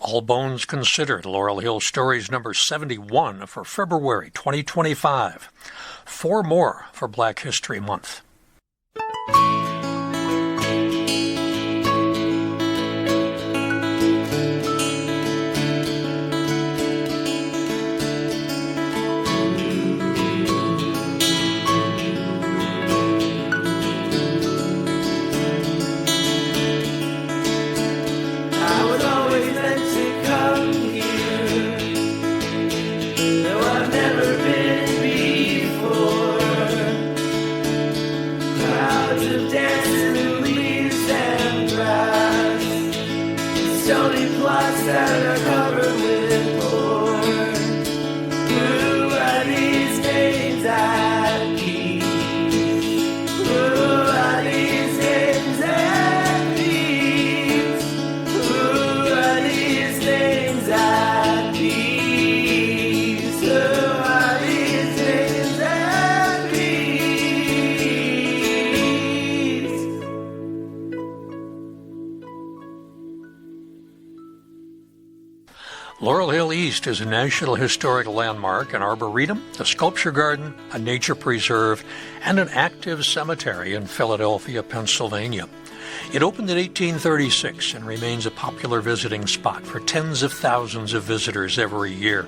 All Bones Considered, Laurel Hill Stories number 71 for February 2025. 4 more for Black History Month. Laurel Hill East is a National Historic Landmark, an arboretum, a sculpture garden, a nature preserve, and an active cemetery in Philadelphia, Pennsylvania. It opened in 1836 and remains a popular visiting spot for tens of thousands of visitors every year.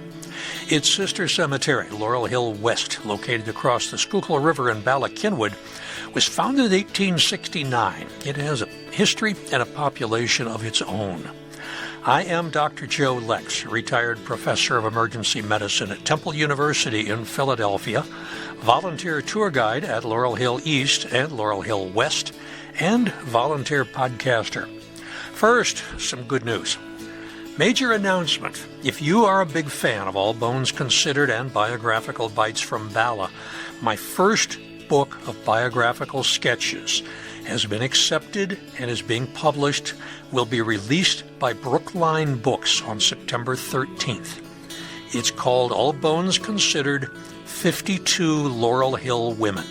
Its sister cemetery, Laurel Hill West, located across the Schuylkill River in Bala-Cynwyd, was founded in 1869. It has a history and a population of its own. I am Dr. Joe Lex, retired professor of emergency medicine at Temple University in Philadelphia, volunteer tour guide at Laurel Hill East and Laurel Hill West, and volunteer podcaster. First, some good news. Major announcement. If you are a big fan of All Bones Considered and Biographical Bites from Bala, my first book of biographical sketches has been accepted and is being published, will be released by Brookline Books on September 13th. It's called All Bones Considered, 52 Laurel Hill Women.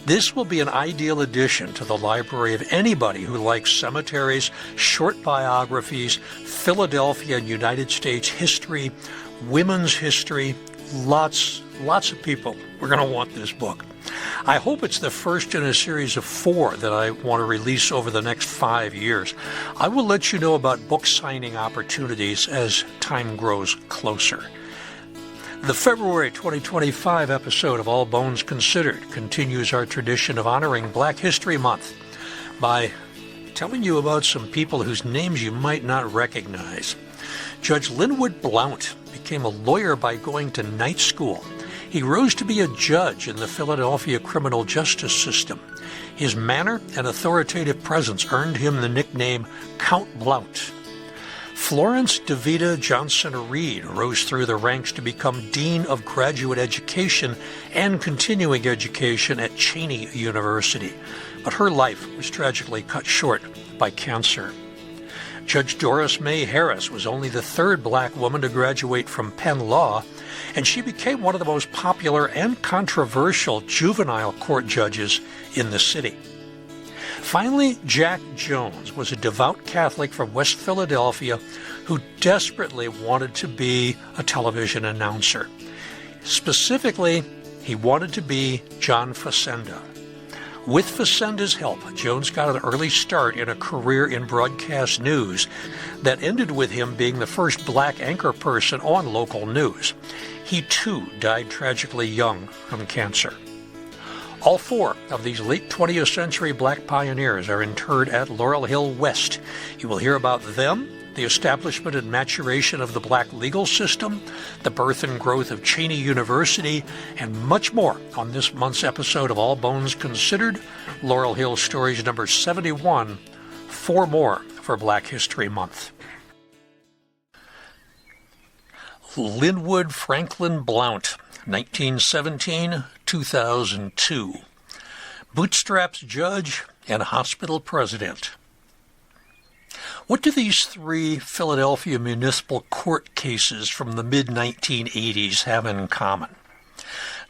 This will be an ideal addition to the library of anybody who likes cemeteries, short biographies, Philadelphia and United States history, women's history. Lots of people are going to want this book. I hope it's the first in a series of 4 that I want to release over the next 5 years. I will let you know about book signing opportunities as time grows closer. The February 2025 episode of All Bones Considered continues our tradition of honoring Black History Month by telling you about some people whose names you might not recognize. Judge Lynwood Blount became a lawyer by going to night school. He rose to be a judge in the Philadelphia criminal justice system. His manner and authoritative presence earned him the nickname Count Blount. Florence DeVida Johnson-Reid rose through the ranks to become Dean of Graduate Education and Continuing Education at Cheyney University, but her life was tragically cut short by cancer. Judge Doris May Harris was only the 3rd black woman to graduate from Penn Law, and she became one of the most popular and controversial juvenile court judges in the city. Finally, Jack Jones was a devout Catholic from West Philadelphia who desperately wanted to be a television announcer. Specifically, he wanted to be John Facenda. With Facenda's help, Jones got an early start in a career in broadcast news that ended with him being the first black anchorperson on local news. He, too, died tragically young from cancer. All 4 of these late 20th century black pioneers are interred at Laurel Hill West. You will hear about them, the establishment and maturation of the black legal system, the birth and growth of Cheyney University, and much more on this month's episode of All Bones Considered, Laurel Hill Stories number 71, 4 more for Black History Month. Lynwood Franklin Blount, 1917-2002. Bootstraps judge and hospital president. What do these 3 Philadelphia municipal court cases from the mid-1980s have in common?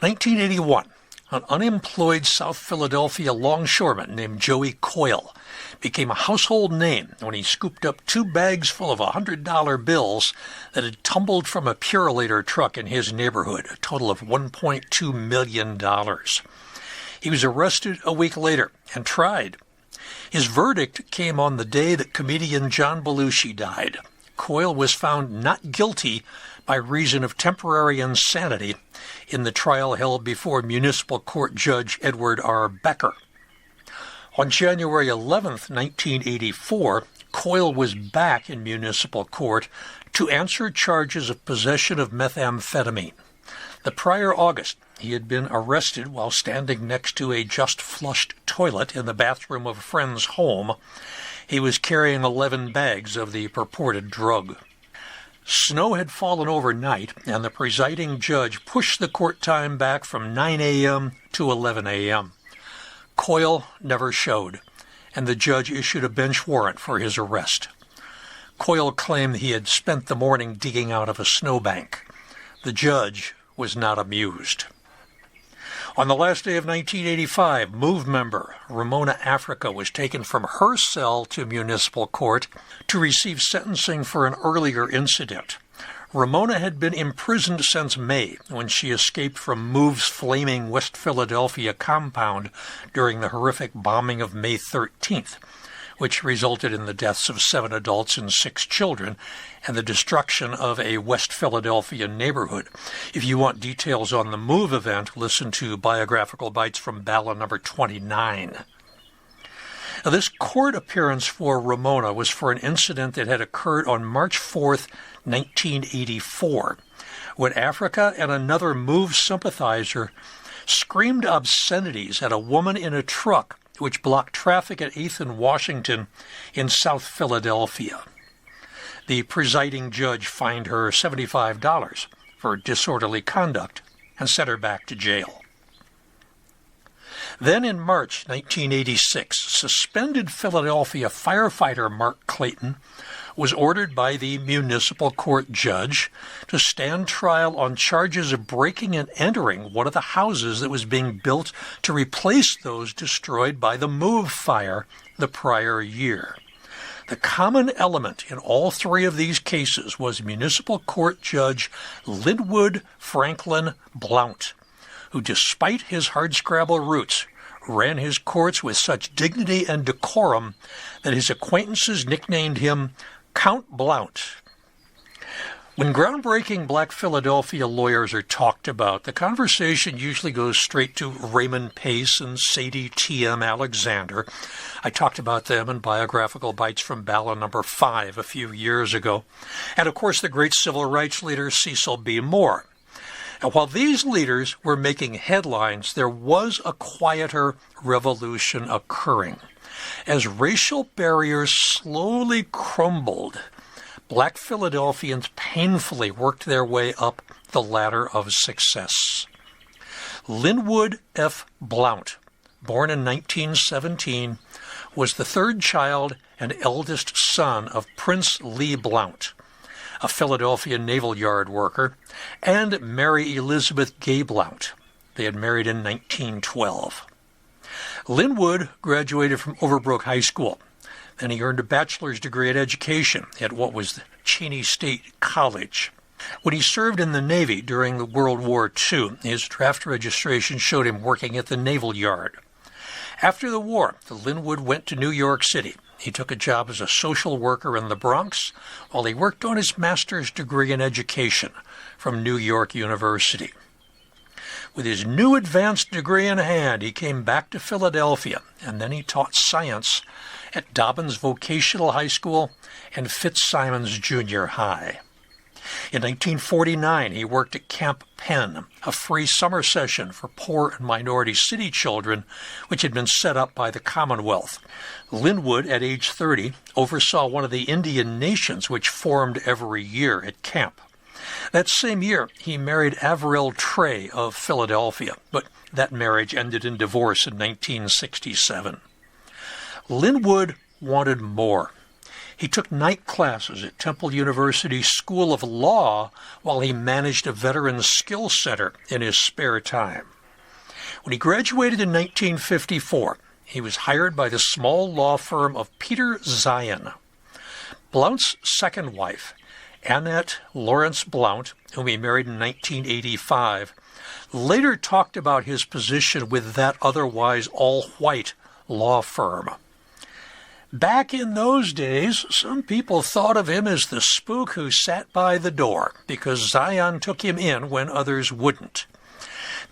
1981, an unemployed South Philadelphia longshoreman named Joey Coyle became a household name when he scooped up 2 bags full of $100 bills that had tumbled from a Purolator truck in his neighborhood, a total of $1.2 million. He was arrested a week later and tried. His verdict came on the day that comedian John Belushi died. Coyle was found not guilty by reason of temporary insanity in the trial held before Municipal Court Judge Edward R. Becker. On January 11, 1984, Coyle was back in municipal court to answer charges of possession of methamphetamine. The prior August, he had been arrested while standing next to a just-flushed toilet in the bathroom of a friend's home. He was carrying 11 bags of the purported drug. Snow had fallen overnight, and the presiding judge pushed the court time back from 9 a.m. to 11 a.m. Coyle never showed, and the judge issued a bench warrant for his arrest. Coyle claimed he had spent the morning digging out of a snowbank. The judge was not amused. On the last day of 1985, MOVE member Ramona Africa was taken from her cell to municipal court to receive sentencing for an earlier incident. Ramona had been imprisoned since May, when she escaped from MOVE's flaming West Philadelphia compound during the horrific bombing of May 13th, which resulted in the deaths of 7 adults and 6 children and the destruction of a West Philadelphia neighborhood. If you want details on the MOVE event, listen to Biographical Bites from Ballad number 29. Now, this court appearance for Ramona was for an incident that had occurred on March 4th, 1984, when Africa and another MOVE sympathizer screamed obscenities at a woman in a truck which blocked traffic at 8th and Washington in South Philadelphia. The presiding judge fined her $75 for disorderly conduct and sent her back to jail. Then in March 1986, suspended Philadelphia firefighter Mark Clayton was ordered by the municipal court judge to stand trial on charges of breaking and entering one of the houses that was being built to replace those destroyed by the MOVE fire the prior year. The common element in all 3 of these cases was municipal court judge Lynwood Franklin Blount, who, despite his hardscrabble roots, ran his courts with such dignity and decorum that his acquaintances nicknamed him Count Blount. When groundbreaking Black Philadelphia lawyers are talked about, the conversation usually goes straight to Raymond Pace and Sadie T.M. Alexander. I talked about them in Biographical Bites from Ballad number 5 a few years ago. And of course, the great civil rights leader Cecil B. Moore. And while these leaders were making headlines, there was a quieter revolution occurring. As racial barriers slowly crumbled, Black Philadelphians painfully worked their way up the ladder of success. Lynwood F. Blount, born in 1917, was the 3rd child and eldest son of Prince Lee Blount, a Philadelphia naval yard worker, and Mary Elizabeth Gay Blount. They had married in 1912. Lynwood graduated from Overbrook High School. Then he earned a bachelor's degree in education at what was Cheyney State College. When he served in the Navy during the World War II, his draft registration showed him working at the Naval Yard. After the war, Lynwood went to New York City. He took a job as a social worker in the Bronx while he worked on his master's degree in education from New York University. With his new advanced degree in hand, he came back to Philadelphia, and then he taught science at Dobbins Vocational High School and Fitzsimons Junior High. In 1949, he worked at Camp Penn, a free summer session for poor and minority city children, which had been set up by the Commonwealth. Lynwood, at age 30, oversaw one of the Indian nations which formed every year at camp. That same year, he married Averell Trey of Philadelphia, but that marriage ended in divorce in 1967. Lynwood wanted more. He took night classes at Temple University School of Law while he managed a veterans skill center in his spare time. When he graduated in 1954, he was hired by the small law firm of Peter Zion. Blount's second wife, Annette Lawrence Blount, whom he married in 1985, later talked about his position with that otherwise all-white law firm. Back in those days, some people thought of him as the spook who sat by the door because Zion took him in when others wouldn't.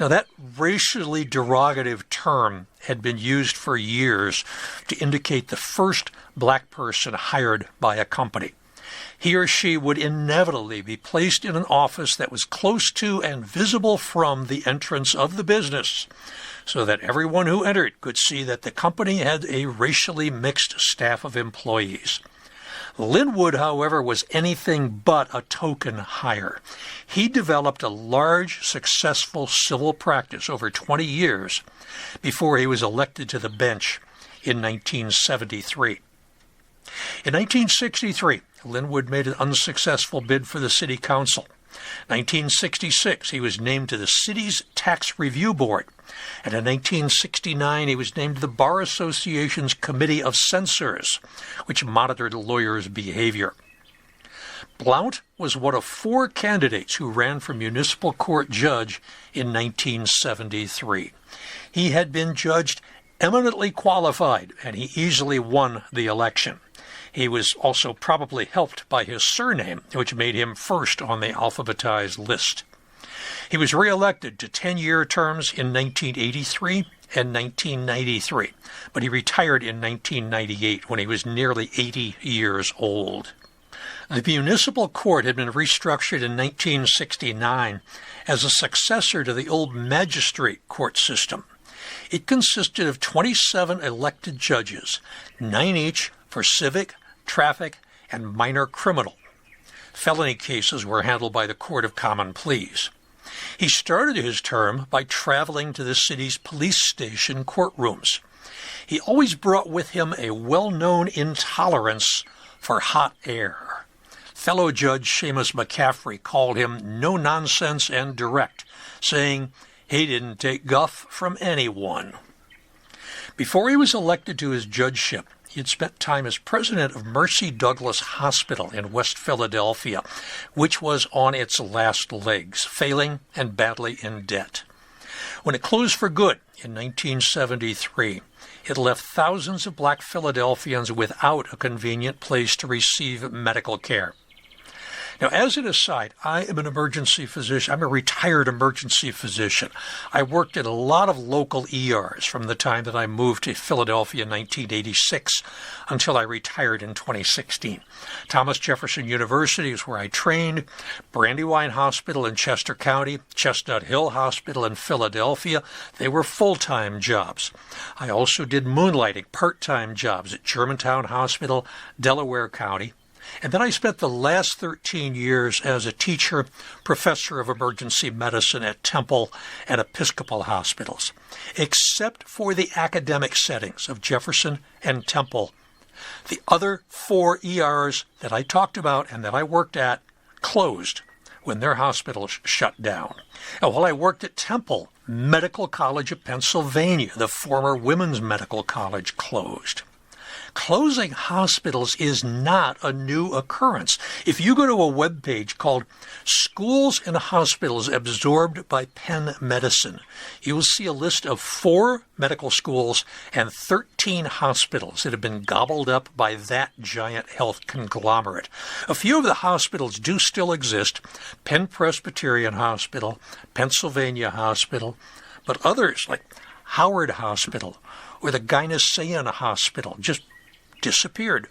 Now, that racially derogative term had been used for years to indicate the first black person hired by a company. He or she would inevitably be placed in an office that was close to and visible from the entrance of the business, so that everyone who entered could see that the company had a racially mixed staff of employees. Lynwood, however, was anything but a token hire. He developed a large, successful civil practice over 20 years before he was elected to the bench in 1973. In 1963, Lynwood made an unsuccessful bid for the city council. 1966, he was named to the city's tax review board. And in 1969, he was named to the Bar Association's Committee of Censors, which monitored lawyers' behavior. Blount was one of 4 candidates who ran for municipal court judge in 1973. He had been judged eminently qualified, and he easily won the election. He was also probably helped by his surname, which made him first on the alphabetized list. He was re-elected to 10-year terms in 1983 and 1993, but he retired in 1998 when he was nearly 80 years old. The municipal court had been restructured in 1969 as a successor to the old magistrate court system. It consisted of 27 elected judges, 9 each for civic, traffic, and minor criminal. Felony cases were handled by the Court of Common Pleas. He started his term by traveling to the city's police station courtrooms. He always brought with him a well-known intolerance for hot air. Fellow Judge Seamus McCaffrey called him no-nonsense and direct, saying he didn't take guff from anyone. Before he was elected to his judgeship, he had spent time as president of Mercy Douglas Hospital in West Philadelphia, which was on its last legs, failing and badly in debt. When it closed for good in 1973, it left thousands of black Philadelphians without a convenient place to receive medical care. Now, as an aside, I am an emergency physician. I'm a retired emergency physician. I worked in a lot of local ERs from the time that I moved to Philadelphia in 1986 until I retired in 2016. Thomas Jefferson University is where I trained, Brandywine Hospital in Chester County, Chestnut Hill Hospital in Philadelphia. They were full-time jobs. I also did moonlighting, part-time jobs at Germantown Hospital, Delaware County. And then I spent the last 13 years as a teacher, professor of emergency medicine at Temple and Episcopal hospitals. Except for the academic settings of Jefferson and Temple, the other 4 ERs that I talked about and that I worked at closed when their hospitals shut down. And while I worked at Temple, Medical College of Pennsylvania, the former Women's Medical College, closed. Closing hospitals is not a new occurrence. If you go to a web page called Schools and Hospitals Absorbed by Penn Medicine, you will see a list of 4 medical schools and 13 hospitals that have been gobbled up by that giant health conglomerate. A few of the hospitals do still exist: Penn Presbyterian Hospital, Pennsylvania Hospital, but others like Howard Hospital or the Gynosaean Hospital just disappeared.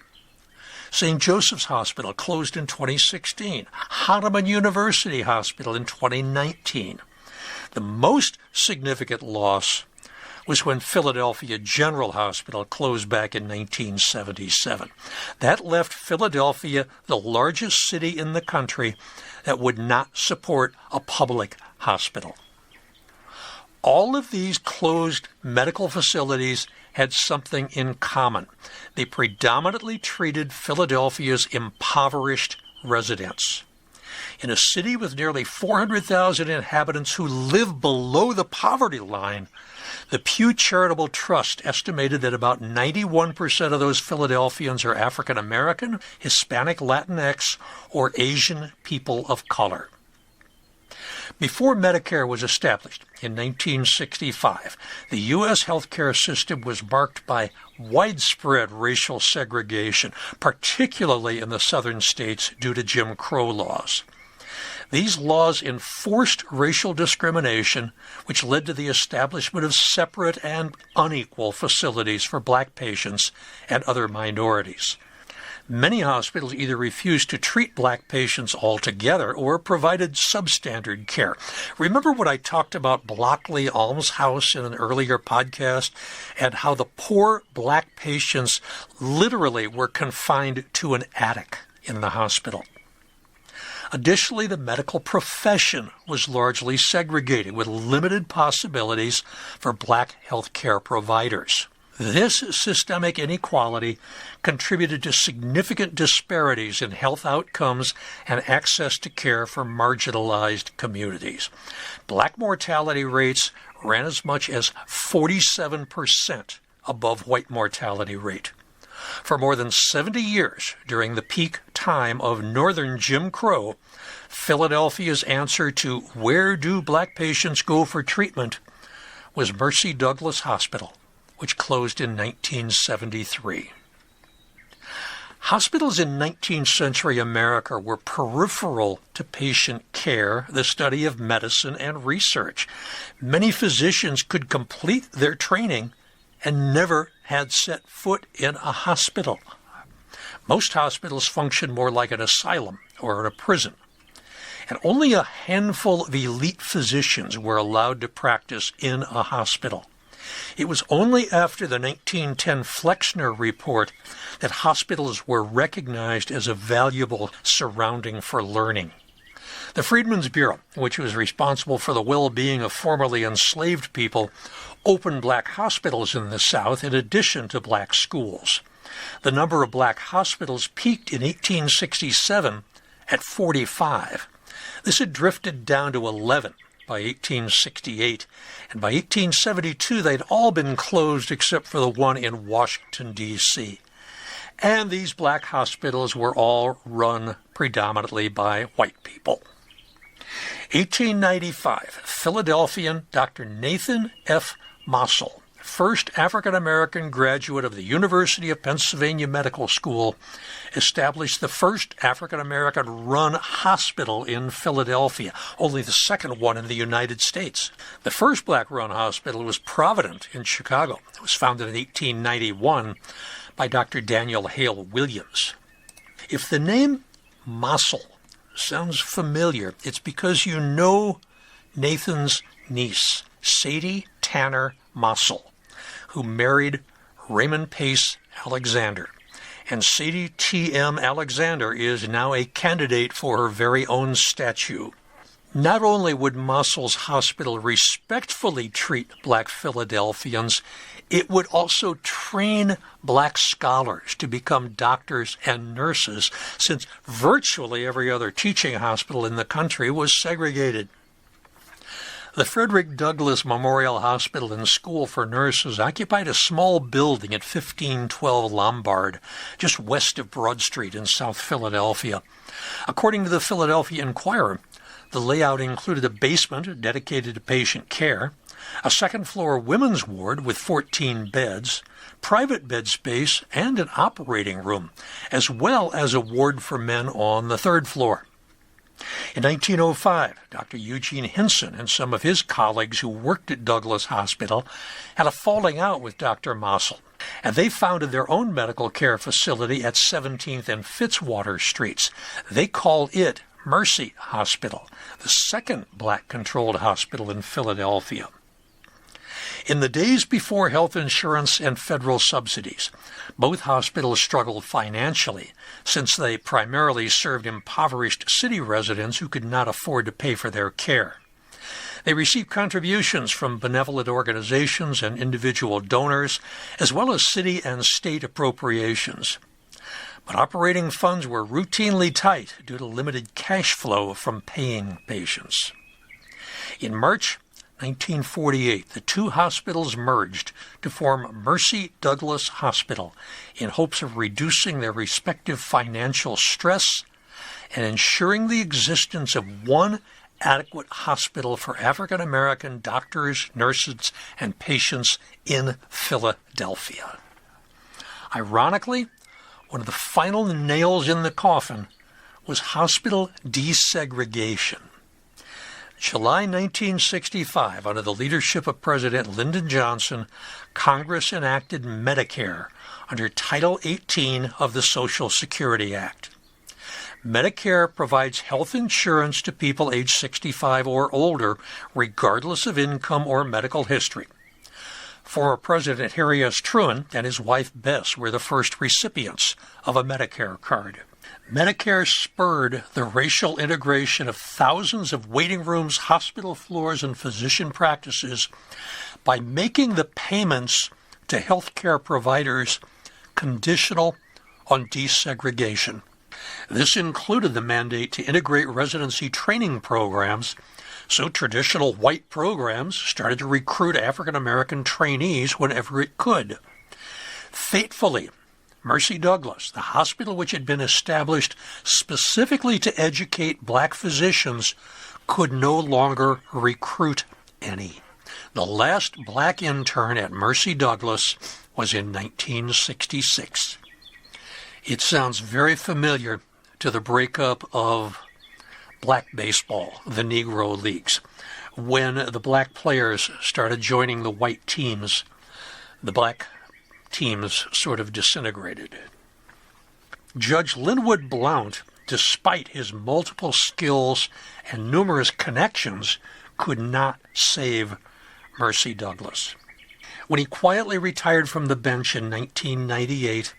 St. Joseph's Hospital closed in 2016. Hahnemann University Hospital in 2019. The most significant loss was when Philadelphia General Hospital closed back in 1977. That left Philadelphia the largest city in the country that would not support a public hospital. All of these closed medical facilities had something in common. They predominantly treated Philadelphia's impoverished residents. In a city with nearly 400,000 inhabitants who live below the poverty line, the Pew Charitable Trust estimated that about 91% of those Philadelphians are African American, Hispanic, Latinx, or Asian people of color. Before Medicare was established in 1965, the U.S. healthcare system was marked by widespread racial segregation, particularly in the southern states due to Jim Crow laws. These laws enforced racial discrimination, which led to the establishment of separate and unequal facilities for black patients and other minorities. Many hospitals either refused to treat black patients altogether or provided substandard care. Remember when I talked about Blockley Almshouse in an earlier podcast and how the poor black patients literally were confined to an attic in the hospital? Additionally, the medical profession was largely segregated with limited possibilities for black healthcare providers. This systemic inequality contributed to significant disparities in health outcomes and access to care for marginalized communities. Black mortality rates ran as much as 47% above white mortality rate. For more than 70 years during the peak time of Northern Jim Crow, Philadelphia's answer to where do black patients go for treatment was Mercy Douglas Hospital, which closed in 1973. Hospitals in 19th century America were peripheral to patient care, the study of medicine, and research. Many physicians could complete their training and never had set foot in a hospital. Most hospitals functioned more like an asylum or a prison, and only a handful of elite physicians were allowed to practice in a hospital. It was only after the 1910 Flexner Report that hospitals were recognized as a valuable surrounding for learning. The Freedmen's Bureau, which was responsible for the well-being of formerly enslaved people, opened black hospitals in the South in addition to black schools. The number of black hospitals peaked in 1867 at 45. This had drifted down to 11 by 1868, and by 1872 they'd all been closed except for the one in Washington, D.C. And these black hospitals were all run predominantly by white people. 1895, Philadelphian Dr. Nathan F. Mossel, first African-American graduate of the University of Pennsylvania Medical School, established the first African-American run hospital in Philadelphia, only the second one in the United States. The first black-run hospital was Provident in Chicago. It was founded in 1891 by Dr. Daniel Hale Williams. If the name Mossel sounds familiar, it's because you know Nathan's niece, Sadie Tanner Mossel, who married Raymond Pace Alexander. And Sadie T.M. Alexander is now a candidate for her very own statue. Not only would Mossel's hospital respectfully treat black Philadelphians, it would also train black scholars to become doctors and nurses, since virtually every other teaching hospital in the country was segregated. The Frederick Douglass Memorial Hospital and School for Nurses occupied a small building at 1512 Lombard, just west of Broad Street in South Philadelphia. According to the Philadelphia Inquirer, the layout included a basement dedicated to patient care, a second-floor women's ward with 14 beds, private bed space, and an operating room, as well as a ward for men on the third floor. In 1905, Dr. Eugene Hinson and some of his colleagues who worked at Douglas Hospital had a falling out with Dr. Mossel, and they founded their own medical care facility at 17th and Fitzwater Streets. They called it Mercy Hospital, the second black-controlled hospital in Philadelphia. In the days before health insurance and federal subsidies, both hospitals struggled financially since they primarily served impoverished city residents who could not afford to pay for their care. They received contributions from benevolent organizations and individual donors, as well as city and state appropriations. but operating funds were routinely tight due to limited cash flow from paying patients. In March 1948, the two hospitals merged to form Mercy Douglas Hospital in hopes of reducing their respective financial stress and ensuring the existence of one adequate hospital for African American doctors, nurses, and patients in Philadelphia. Ironically, one of the final nails in the coffin was hospital desegregation. July 1965, under the leadership of President Lyndon Johnson, Congress enacted Medicare under Title 18 of the Social Security Act. Medicare provides health insurance to people age 65 or older, regardless of income or medical history. Former President Harry S. Truman and his wife Bess were the first recipients of a Medicare card. Medicare spurred the racial integration of thousands of waiting rooms, hospital floors, and physician practices by making the payments to health care providers conditional on desegregation. This included the mandate to integrate residency training programs, so traditional white programs started to recruit African American trainees whenever it could. Fatefully, Mercy Douglas, the hospital which had been established specifically to educate black physicians, could no longer recruit any. The last black intern at Mercy Douglas was in 1966. It sounds very familiar to the breakup of black baseball, the Negro Leagues. When the black players started joining the white teams, the black teams sort of disintegrated. Judge Lynwood Blount, despite his multiple skills and numerous connections, could not save Mercy Douglas. When he quietly retired from the bench in 1998,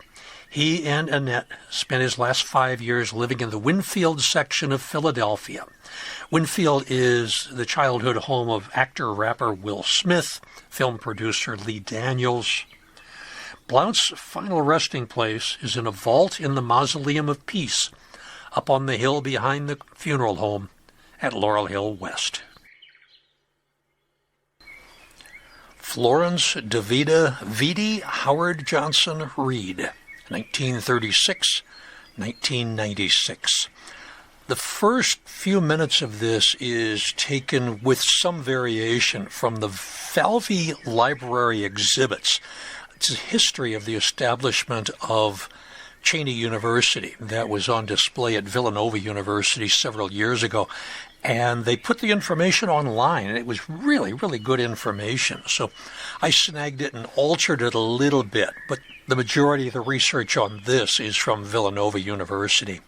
he and Annette spent his last 5 years living in the Winfield section of Philadelphia. Winfield is the childhood home of actor-rapper Will Smith, film producer Lee Daniels. Blount's final resting place is in a vault in the Mausoleum of Peace, up on the hill behind the funeral home at Laurel Hill West. Florence DeVida Johnson-Reid, 1936-1996. The first few minutes of this is taken with some variation from the Falvey Library exhibits. It's a history of the establishment of Cheyney University that was on display at Villanova University several years ago. And they put the information online, and it was really, really good information. So I snagged it and altered it a little bit, but the majority of the research on this is from Villanova University.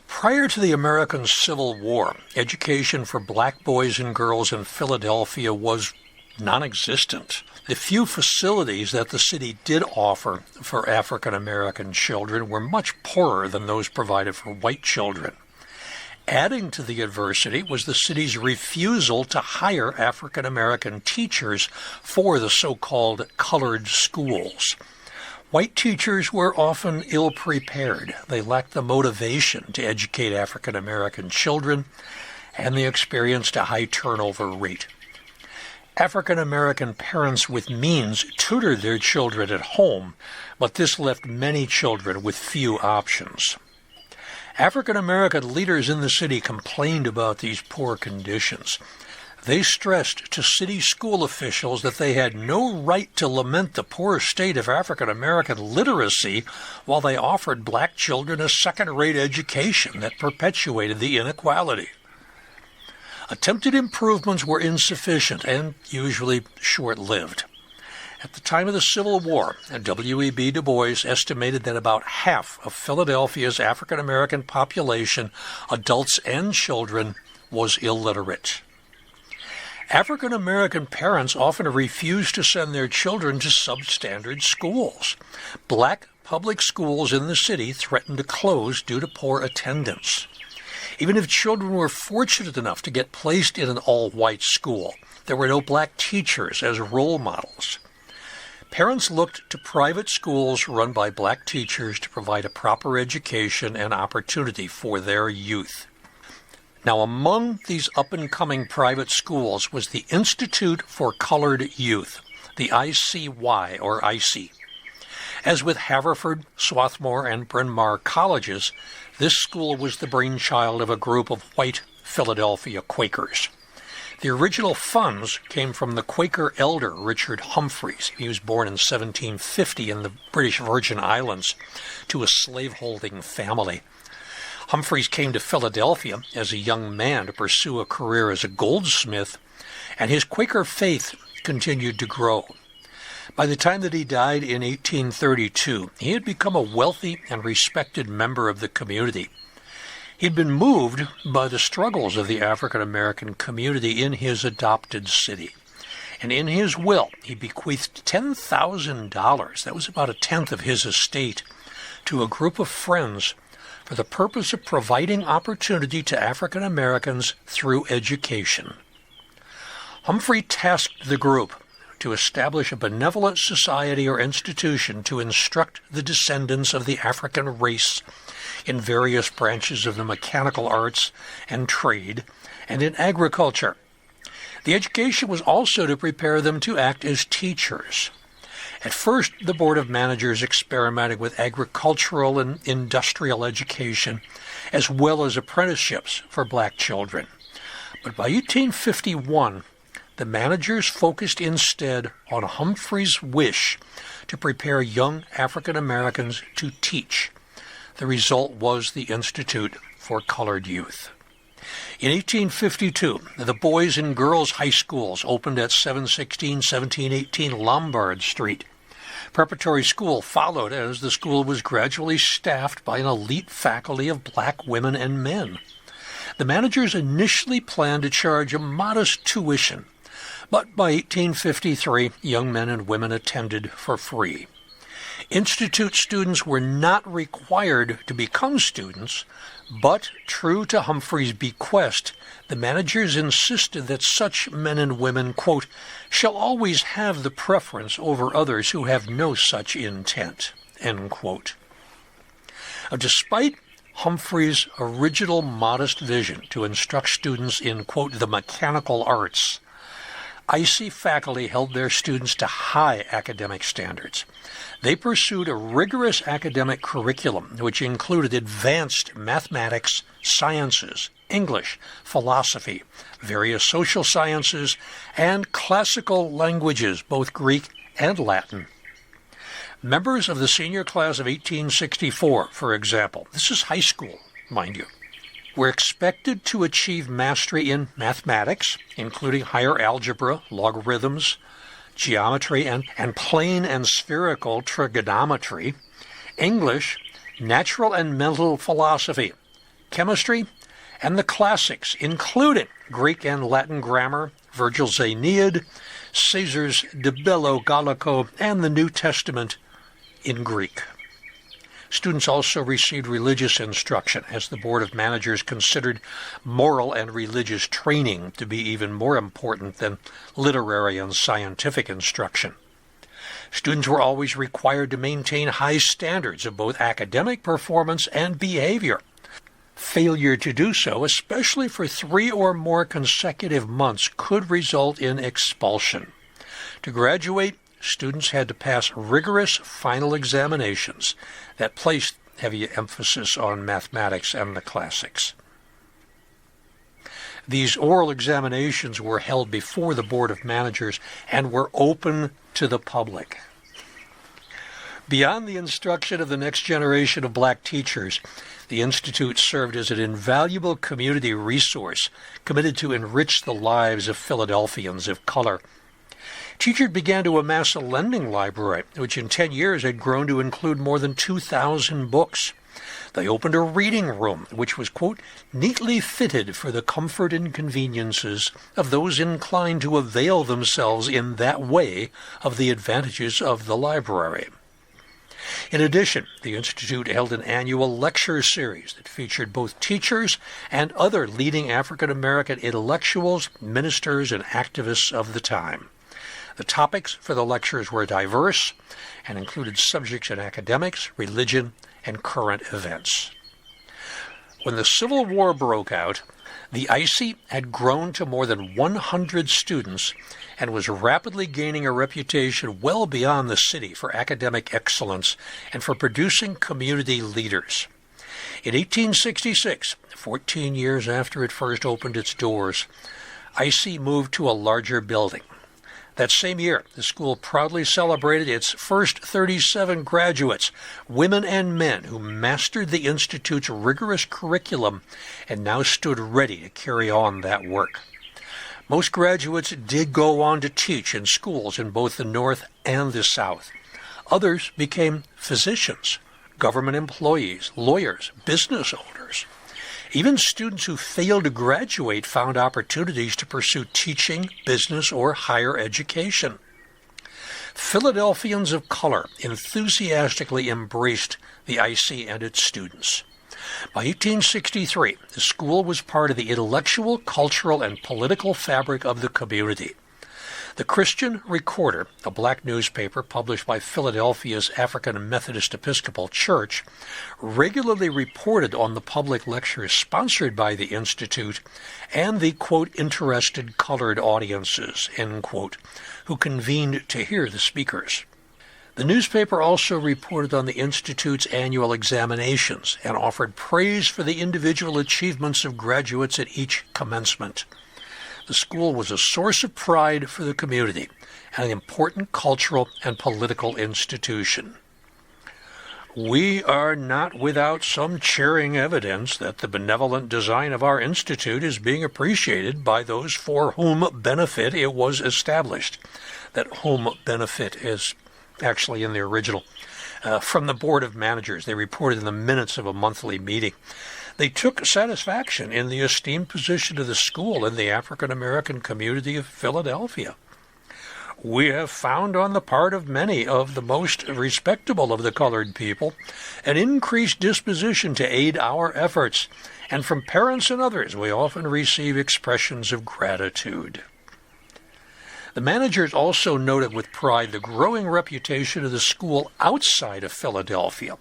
Prior to the American Civil War, education for black boys and girls in Philadelphia was non-existent. The few facilities that the city did offer for African American children were much poorer than those provided for white children. Adding to the adversity was the city's refusal to hire African American teachers for the so-called colored schools. White teachers were often ill-prepared. They lacked the motivation to educate African American children, and they experienced a high turnover rate. African American parents with means tutored their children at home, but this left many children with few options. African American leaders in the city complained about these poor conditions. They stressed to city school officials that they had no right to lament the poor state of African American literacy while they offered black children a second-rate education that perpetuated the inequality. Attempted improvements were insufficient and usually short-lived. At the time of the Civil War, W.E.B. Du Bois estimated that about half of Philadelphia's African American population, adults and children, was illiterate. African American parents often refused to send their children to substandard schools. Black public schools in the city threatened to close due to poor attendance. Even if children were fortunate enough to get placed in an all-white school, there were no black teachers as role models. Parents looked to private schools run by black teachers to provide a proper education and opportunity for their youth. Now, among these up-and-coming private schools was the Institute for Colored Youth, the ICY, or IC. As with Haverford, Swarthmore, and Bryn Mawr colleges, this school was the brainchild of a group of white Philadelphia Quakers. The original funds came from the Quaker elder Richard Humphreys. He was born in 1750 in the British Virgin Islands to a slaveholding family. Humphreys came to Philadelphia as a young man to pursue a career as a goldsmith, and his Quaker faith continued to grow. By the time that he died in 1832, he had become a wealthy and respected member of the community. He'd been moved by the struggles of the African American community in his adopted city. And in his will, he bequeathed $10,000, that was about a tenth of his estate, to a group of friends for the purpose of providing opportunity to African Americans through education. Humphrey tasked the group to establish a benevolent society or institution to instruct the descendants of the African race in various branches of the mechanical arts and trade and in agriculture. The education was also to prepare them to act as teachers. At first, the Board of Managers experimented with agricultural and industrial education, as well as apprenticeships for black children. But by 1851, the managers focused instead on Humphrey's wish to prepare young African Americans to teach. The result was the Institute for Colored Youth. In 1852, the Boys and Girls High Schools opened at 716, 1718 Lombard Street. Preparatory school followed as the school was gradually staffed by an elite faculty of black women and men. The managers initially planned to charge a modest tuition, but by 1853, young men and women attended for free. Institute students were not required to become students, but true to Humphrey's bequest, the managers insisted that such men and women, quote, shall always have the preference over others who have no such intent, end quote. Despite Humphrey's original modest vision to instruct students in, quote, the mechanical arts, IC faculty held their students to high academic standards. They pursued a rigorous academic curriculum which included advanced mathematics, sciences, English, philosophy, various social sciences, and classical languages, both Greek and Latin. Members of the senior class of 1864, for example, this is high school, mind you, were expected to achieve mastery in mathematics, including higher algebra, logarithms, geometry, and plane and spherical trigonometry, English, natural and mental philosophy, chemistry, and the classics, including Greek and Latin grammar, Virgil's Aeneid, Caesar's De Bello Gallico, and the New Testament in Greek. Students also received religious instruction, as the Board of Managers considered moral and religious training to be even more important than literary and scientific instruction. Students were always required to maintain high standards of both academic performance and behavior. Failure to do so, especially for 3 or more consecutive months, could result in expulsion. To graduate, students had to pass rigorous final examinations that placed heavy emphasis on mathematics and the classics. These oral examinations were held before the Board of Managers and were open to the public. Beyond the instruction of the next generation of black teachers, the Institute served as an invaluable community resource committed to enrich the lives of Philadelphians of color. Teachers began to amass a lending library, which in 10 years had grown to include more than 2,000 books. They opened a reading room, which was, quote, neatly fitted for the comfort and conveniences of those inclined to avail themselves in that way of the advantages of the library. In addition, the Institute held an annual lecture series that featured both teachers and other leading African American intellectuals, ministers, and activists of the time. The topics for the lectures were diverse and included subjects in academics, religion, and current events. When the Civil War broke out, the IC had grown to more than 100 students and was rapidly gaining a reputation well beyond the city for academic excellence and for producing community leaders. In 1866, 14 years after it first opened its doors, IC moved to a larger building. That same year, the school proudly celebrated its first 37 graduates, women and men who mastered the Institute's rigorous curriculum and now stood ready to carry on that work. Most graduates did go on to teach in schools in both the North and the South. Others became physicians, government employees, lawyers, business owners. Even students who failed to graduate found opportunities to pursue teaching, business, or higher education. Philadelphians of color enthusiastically embraced the IC and its students. By 1863, the school was part of the intellectual, cultural, and political fabric of the community. The Christian Recorder, a black newspaper published by Philadelphia's African Methodist Episcopal Church, regularly reported on the public lectures sponsored by the Institute and the, quote, interested colored audiences, end quote, who convened to hear the speakers. The newspaper also reported on the Institute's annual examinations and offered praise for the individual achievements of graduates at each commencement. The school was a source of pride for the community and an important cultural and political institution. We are not without some cheering evidence that the benevolent design of our institute is being appreciated by those for whom benefit it was established. That whom benefit is actually in the original. From the Board of Managers, they reported in the minutes of a monthly meeting. They took satisfaction in the esteemed position of the school in the African American community of Philadelphia. We have found on the part of many of the most respectable of the colored people an increased disposition to aid our efforts, and from parents and others we often receive expressions of gratitude. The managers also noted with pride the growing reputation of the school outside of Philadelphia.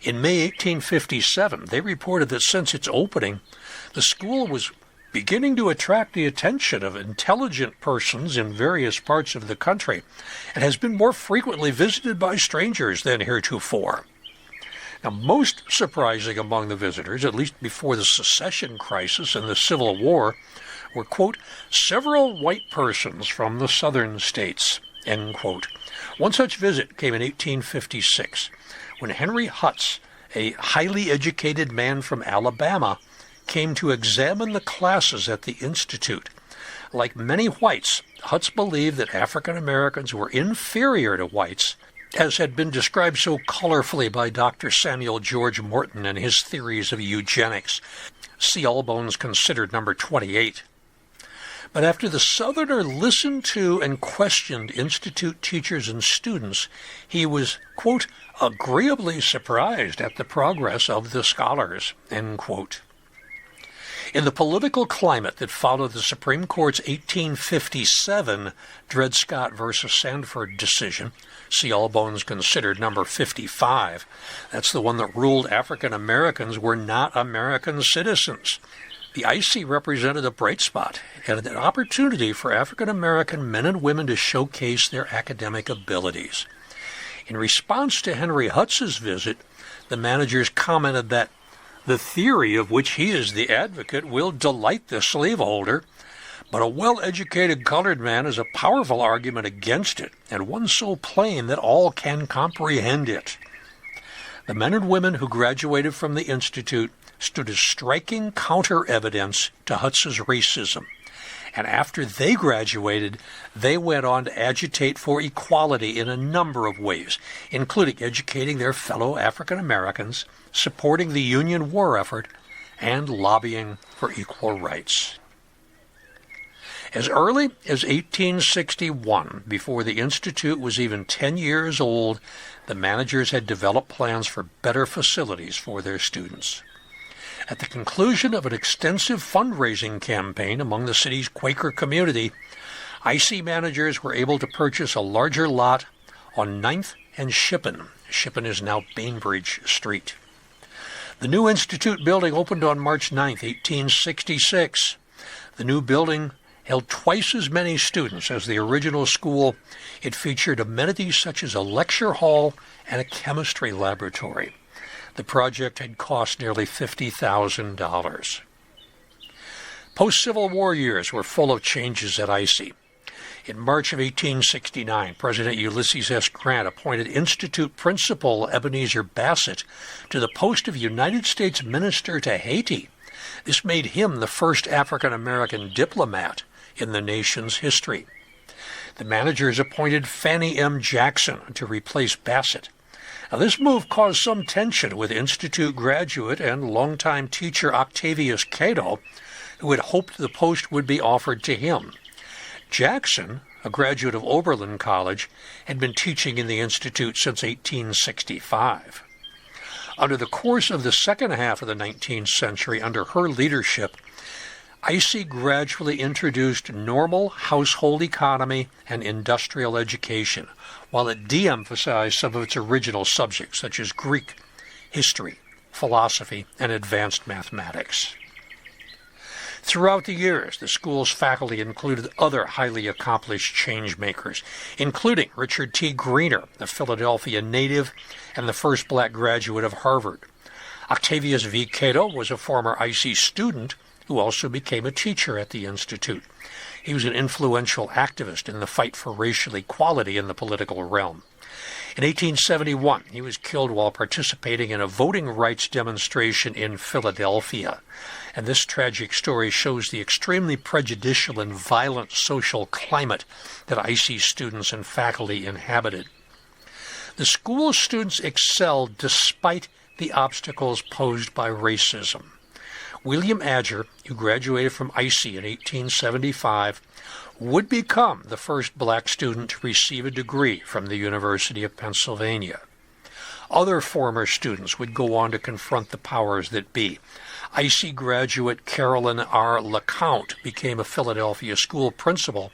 In May 1857, they reported that since its opening, the school was beginning to attract the attention of intelligent persons in various parts of the country and has been more frequently visited by strangers than heretofore. Now, most surprising among the visitors, at least before the secession crisis and the Civil War, were, quote, several white persons from the southern states, end quote. One such visit came in 1856, when Henry Hutz, a highly educated man from Alabama, came to examine the classes at the Institute. Like many whites, Hutz believed that African Americans were inferior to whites, as had been described so colorfully by Dr. Samuel George Morton and his theories of eugenics. See Allbones Considered, number 28. But after the Southerner listened to and questioned Institute teachers and students, he was, quote, agreeably surprised at the progress of the scholars, end quote. In the political climate that followed the Supreme Court's 1857 Dred Scott v. Sandford decision, see Allbones Considered, number 55, that's the one that ruled African Americans were not American citizens. The IC represented a bright spot and an opportunity for African American men and women to showcase their academic abilities. In response to Henry Hutz's visit, the managers commented that the theory of which he is the advocate will delight the slaveholder, but a well-educated colored man is a powerful argument against it, and one so plain that all can comprehend it. The men and women who graduated from the Institute stood as striking counter-evidence to Hutz's racism, and after they graduated, they went on to agitate for equality in a number of ways, including educating their fellow African Americans, supporting the Union war effort, and lobbying for equal rights. As early as 1861, before the Institute was even 10 years old, the managers had developed plans for better facilities for their students. At the conclusion of an extensive fundraising campaign among the city's Quaker community, IC managers were able to purchase a larger lot on 9th and Shippen. Shippen is now Bainbridge Street. The new institute building opened on March 9, 1866. The new building held twice as many students as the original school. It featured amenities such as a lecture hall and a chemistry laboratory. The project had cost nearly $50,000. Post-Civil War years were full of changes at IC. In March of 1869, President Ulysses S. Grant appointed Institute Principal Ebenezer Bassett to the post of United States Minister to Haiti. This made him the first African-American diplomat in the nation's history. The managers appointed Fannie M. Jackson to replace Bassett. Now, this move caused some tension with Institute graduate and longtime teacher Octavius Cato, who had hoped the post would be offered to him. Jackson, a graduate of Oberlin College, had been teaching in the Institute since 1865. Under the course of the second half of the 19th century, under her leadership, IC gradually introduced normal household economy and industrial education, while it de-emphasized some of its original subjects, such as Greek, history, philosophy, and advanced mathematics. Throughout the years, the school's faculty included other highly accomplished change-makers, including Richard T. Greener, a Philadelphia native and the first black graduate of Harvard. Octavius V. Cato was a former IC student who also became a teacher at the Institute. He was an influential activist in the fight for racial equality in the political realm. In 1871, he was killed while participating in a voting rights demonstration in Philadelphia. And this tragic story shows the extremely prejudicial and violent social climate that IC students and faculty inhabited. The school's students excelled despite the obstacles posed by racism. William Adger, who graduated from IC in 1875, would become the first black student to receive a degree from the University of Pennsylvania. Other former students would go on to confront the powers that be. IC graduate Carolyn R. LeCount became a Philadelphia school principal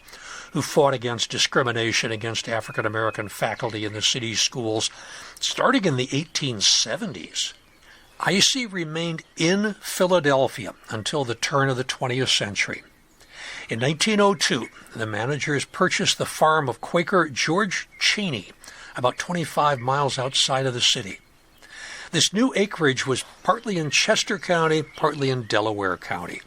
who fought against discrimination against African American faculty in the city's schools starting in the 1870s. IC remained in Philadelphia until the turn of the 20th century. In 1902, the managers purchased the farm of Quaker George Cheyney, about 25 miles outside of the city. This new acreage was partly in Chester County, partly in Delaware County.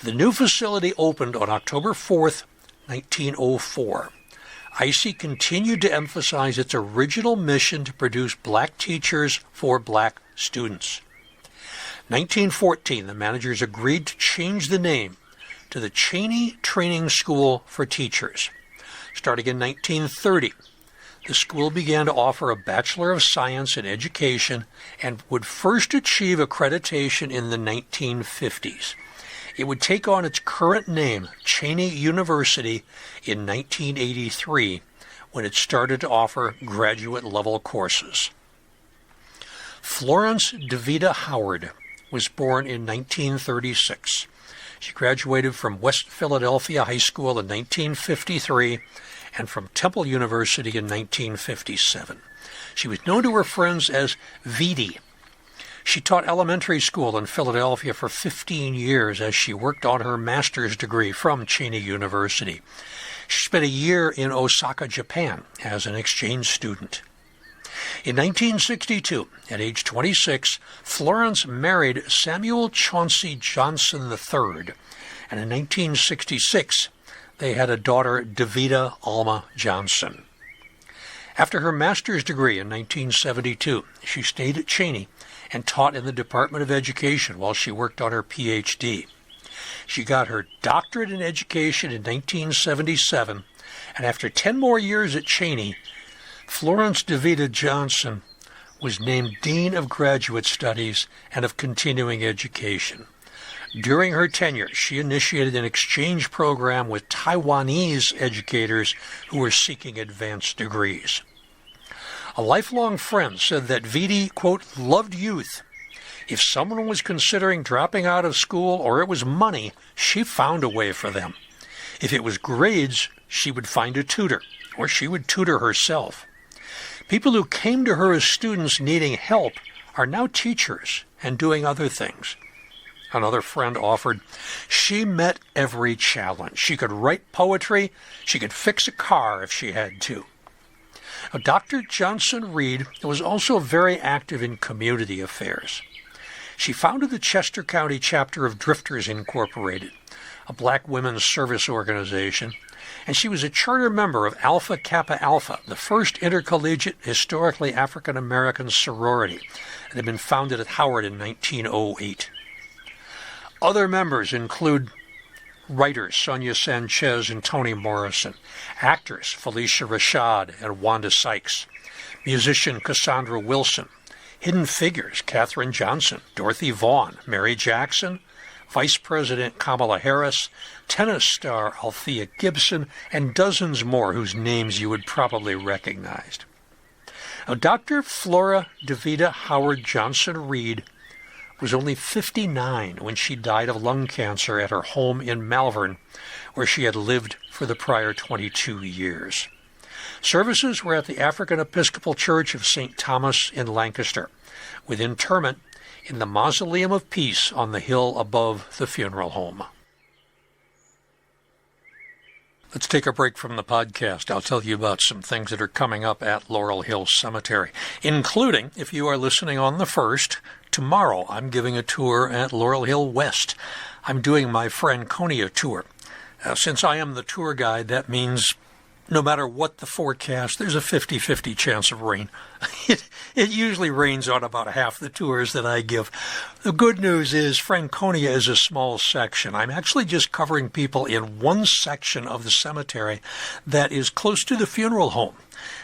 The new facility opened on October 4th, 1904. IC continued to emphasize its original mission to produce black teachers for black students. 1914, the managers agreed to change the name to the Cheyney Training School for Teachers. Starting in 1930, the school began to offer a Bachelor of Science in Education and would first achieve accreditation in the 1950s. It would take on its current name, Cheyney University, in 1983, when it started to offer graduate-level courses. Florence DeVida Howard was born in 1936. She graduated from West Philadelphia High School in 1953 and from Temple University in 1957. She was known to her friends as Veedy. She taught elementary school in Philadelphia for 15 years as she worked on her master's degree from Cheyney University. She spent a year in Osaka, Japan as an exchange student. In 1962, at age 26, Florence married Samuel Chauncey Johnson III, and in 1966, they had a daughter, DeVita Alma Johnson. After her master's degree in 1972, she stayed at Cheyney and taught in the Department of Education while she worked on her Ph.D. She got her doctorate in education in 1977, and after 10 more years at Cheyney, Florence DeVida Johnson was named Dean of Graduate Studies and of Continuing Education. During her tenure, she initiated an exchange program with Taiwanese educators who were seeking advanced degrees. A lifelong friend said that Veedy, quote, loved youth. If someone was considering dropping out of school or it was money, she found a way for them. If it was grades, she would find a tutor, or she would tutor herself. People who came to her as students needing help are now teachers and doing other things. Another friend offered, she met every challenge. She could write poetry. She could fix a car if she had to. Now, Dr. Johnson-Reid was also very active in community affairs. She founded the Chester County chapter of Drifters Incorporated, a black women's service organization, and she was a charter member of Alpha Kappa Alpha, the first intercollegiate historically African-American sorority that had been founded at Howard in 1908. Other members include writers Sonia Sanchez and Toni Morrison, actors Felicia Rashad and Wanda Sykes, musician Cassandra Wilson, hidden figures Katherine Johnson, Dorothy Vaughan, Mary Jackson, Vice President Kamala Harris, tennis star Althea Gibson, and dozens more whose names you would probably recognize. Now, Dr. Florence DeVida Johnson-Reid was only 59 when she died of lung cancer at her home in Malvern, where she had lived for the prior 22 years. Services were at the African Episcopal Church of St. Thomas in Lancaster, with interment in the Mausoleum of Peace on the hill above the funeral home. Let's take a break from the podcast. I'll tell you about some things that are coming up at Laurel Hill Cemetery, including, if you are listening on the 1st, tomorrow I'm giving a tour at Laurel Hill West. I'm doing my Franconia tour. Since I am the tour guide, that means no matter what the forecast, there's a 50-50 chance of rain. It usually rains on about half the tours that I give. The good news is Franconia is a small section. I'm actually just covering people in one section of the cemetery that is close to the funeral home.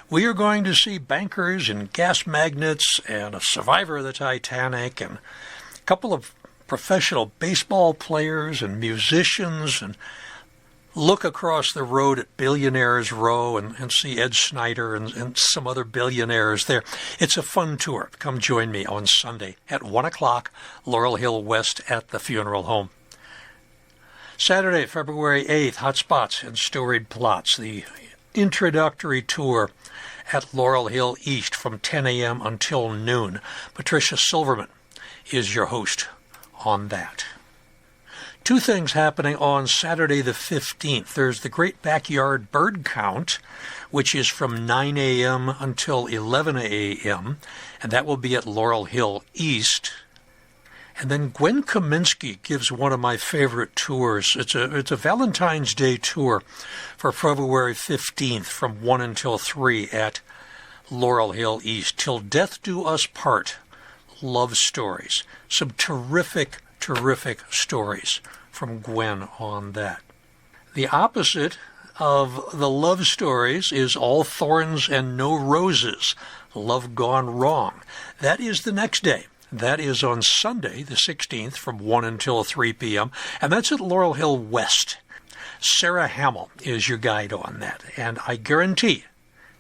We are going to see bankers and gas magnates and a survivor of the Titanic and a couple of professional baseball players and musicians, and look across the road at Billionaires Row and see Ed Snyder and some other billionaires there. It's a fun tour. Come join me on Sunday at 1 o'clock, Laurel Hill West at the funeral home. Saturday, February 8th, Hot Spots and Storied Plots, the introductory tour at Laurel Hill East from 10 a.m. until noon. Patricia Silverman is your host on that. Two things happening on Saturday the 15th. There's the Great Backyard Bird Count, which is from 9 a.m. until 11 a.m., and that will be at Laurel Hill East. And then Gwen Kaminsky gives one of my favorite tours. It's a Valentine's Day tour for February 15th from 1 until 3 at Laurel Hill East. Till Death Do Us Part, love stories. Some terrific stories from Gwen on that. The opposite of the love stories is All Thorns and No Roses, Love Gone Wrong. That is the next day. That is on Sunday, the 16th, from 1 until 3 p.m., and that's at Laurel Hill West. Sarah Hamill is your guide on that, and I guarantee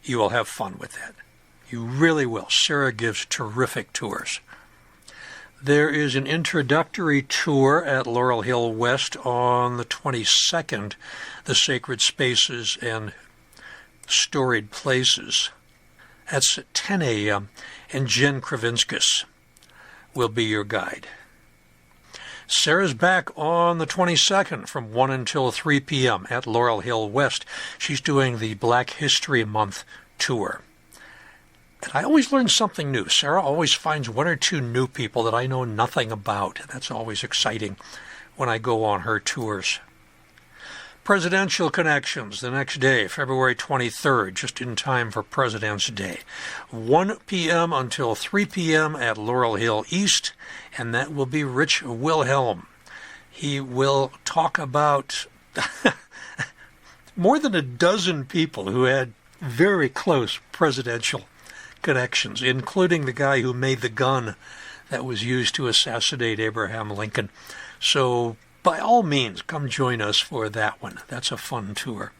you will have fun with that. You really will. Sarah gives terrific tours. There is an introductory tour at Laurel Hill West on the 22nd, the Sacred Spaces and Storied Places. That's at 10 a.m., and Jen Kravinskas will be your guide. Sarah's back on the 22nd from 1 until 3 p.m. at Laurel Hill West. She's doing the Black History Month tour. And I always learn something new. Sarah always finds one or two new people that I know nothing about. That's always exciting when I go on her tours. Presidential Connections the next day, February 23rd, just in time for President's Day. 1 p.m. until 3 p.m. at Laurel Hill East, and that will be Rich Wilhelm. He will talk about more than a dozen people who had very close presidential connections, including the guy who made the gun that was used to assassinate Abraham Lincoln. So, by all means, come join us for that one. That's a fun tour.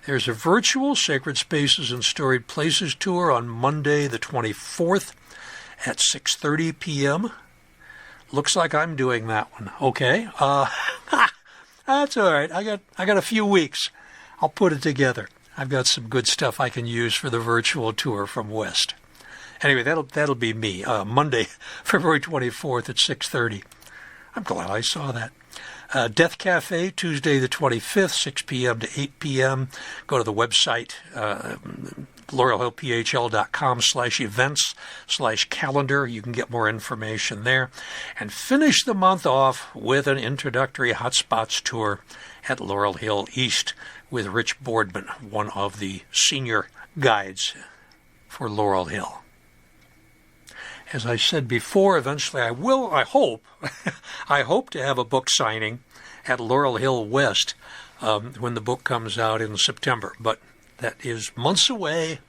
There's a virtual Sacred Spaces and Storied Places tour on Monday the 24th at 6:30 p.m. Looks like I'm doing that one. Okay. That's all right. I got a few weeks. I'll put it together. I've got some good stuff I can use for the virtual tour from West. Anyway, that'll be me. Monday, February 24th at 6:30. I'm glad I saw that. Death Cafe, Tuesday the 25th, 6 p.m. to 8 p.m. Go to the website, laurelhillphl.com/events/calendar. You can get more information there. And finish the month off with an introductory hotspots tour at Laurel Hill East with Rich Boardman, one of the senior guides for Laurel Hill. As I said before, eventually I hope to have a book signing at Laurel Hill West when the book comes out in September. But that is months away,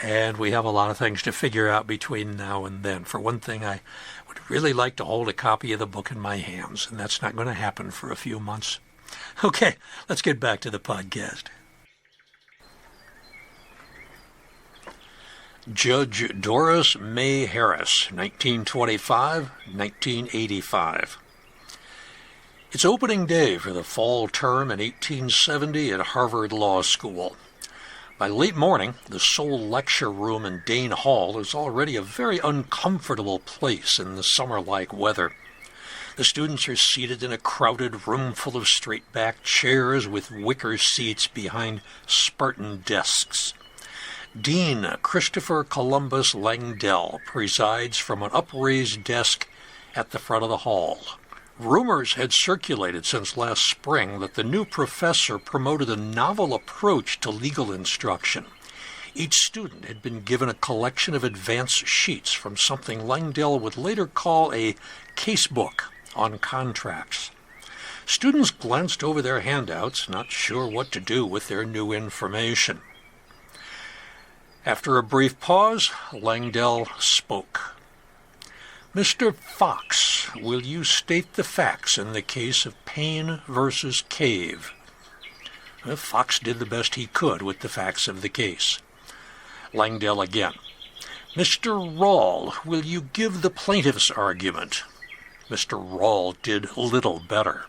and we have a lot of things to figure out between now and then. For one thing, I would really like to hold a copy of the book in my hands, and that's not going to happen for a few months. Okay, let's get back to the podcast. Judge Doris May Harris, 1925-1985. It's opening day for the fall term in 1870 at Harvard Law School. By late morning, the sole lecture room in Dane Hall is already a very uncomfortable place in the summer-like weather. The students are seated in a crowded room full of straight-backed chairs with wicker seats behind Spartan desks. Dean Christopher Columbus Langdell presides from an upraised desk at the front of the hall. Rumors had circulated since last spring that the new professor promoted a novel approach to legal instruction. Each student had been given a collection of advance sheets from something Langdell would later call a casebook on contracts. Students glanced over their handouts, not sure what to do with their new information. After a brief pause, Langdell spoke. Mr. Fox, will you state the facts in the case of Payne versus Cave? Fox did the best he could with the facts of the case. Langdell again. Mr. Rawle, will you give the plaintiff's argument? Mr. Rawle did little better.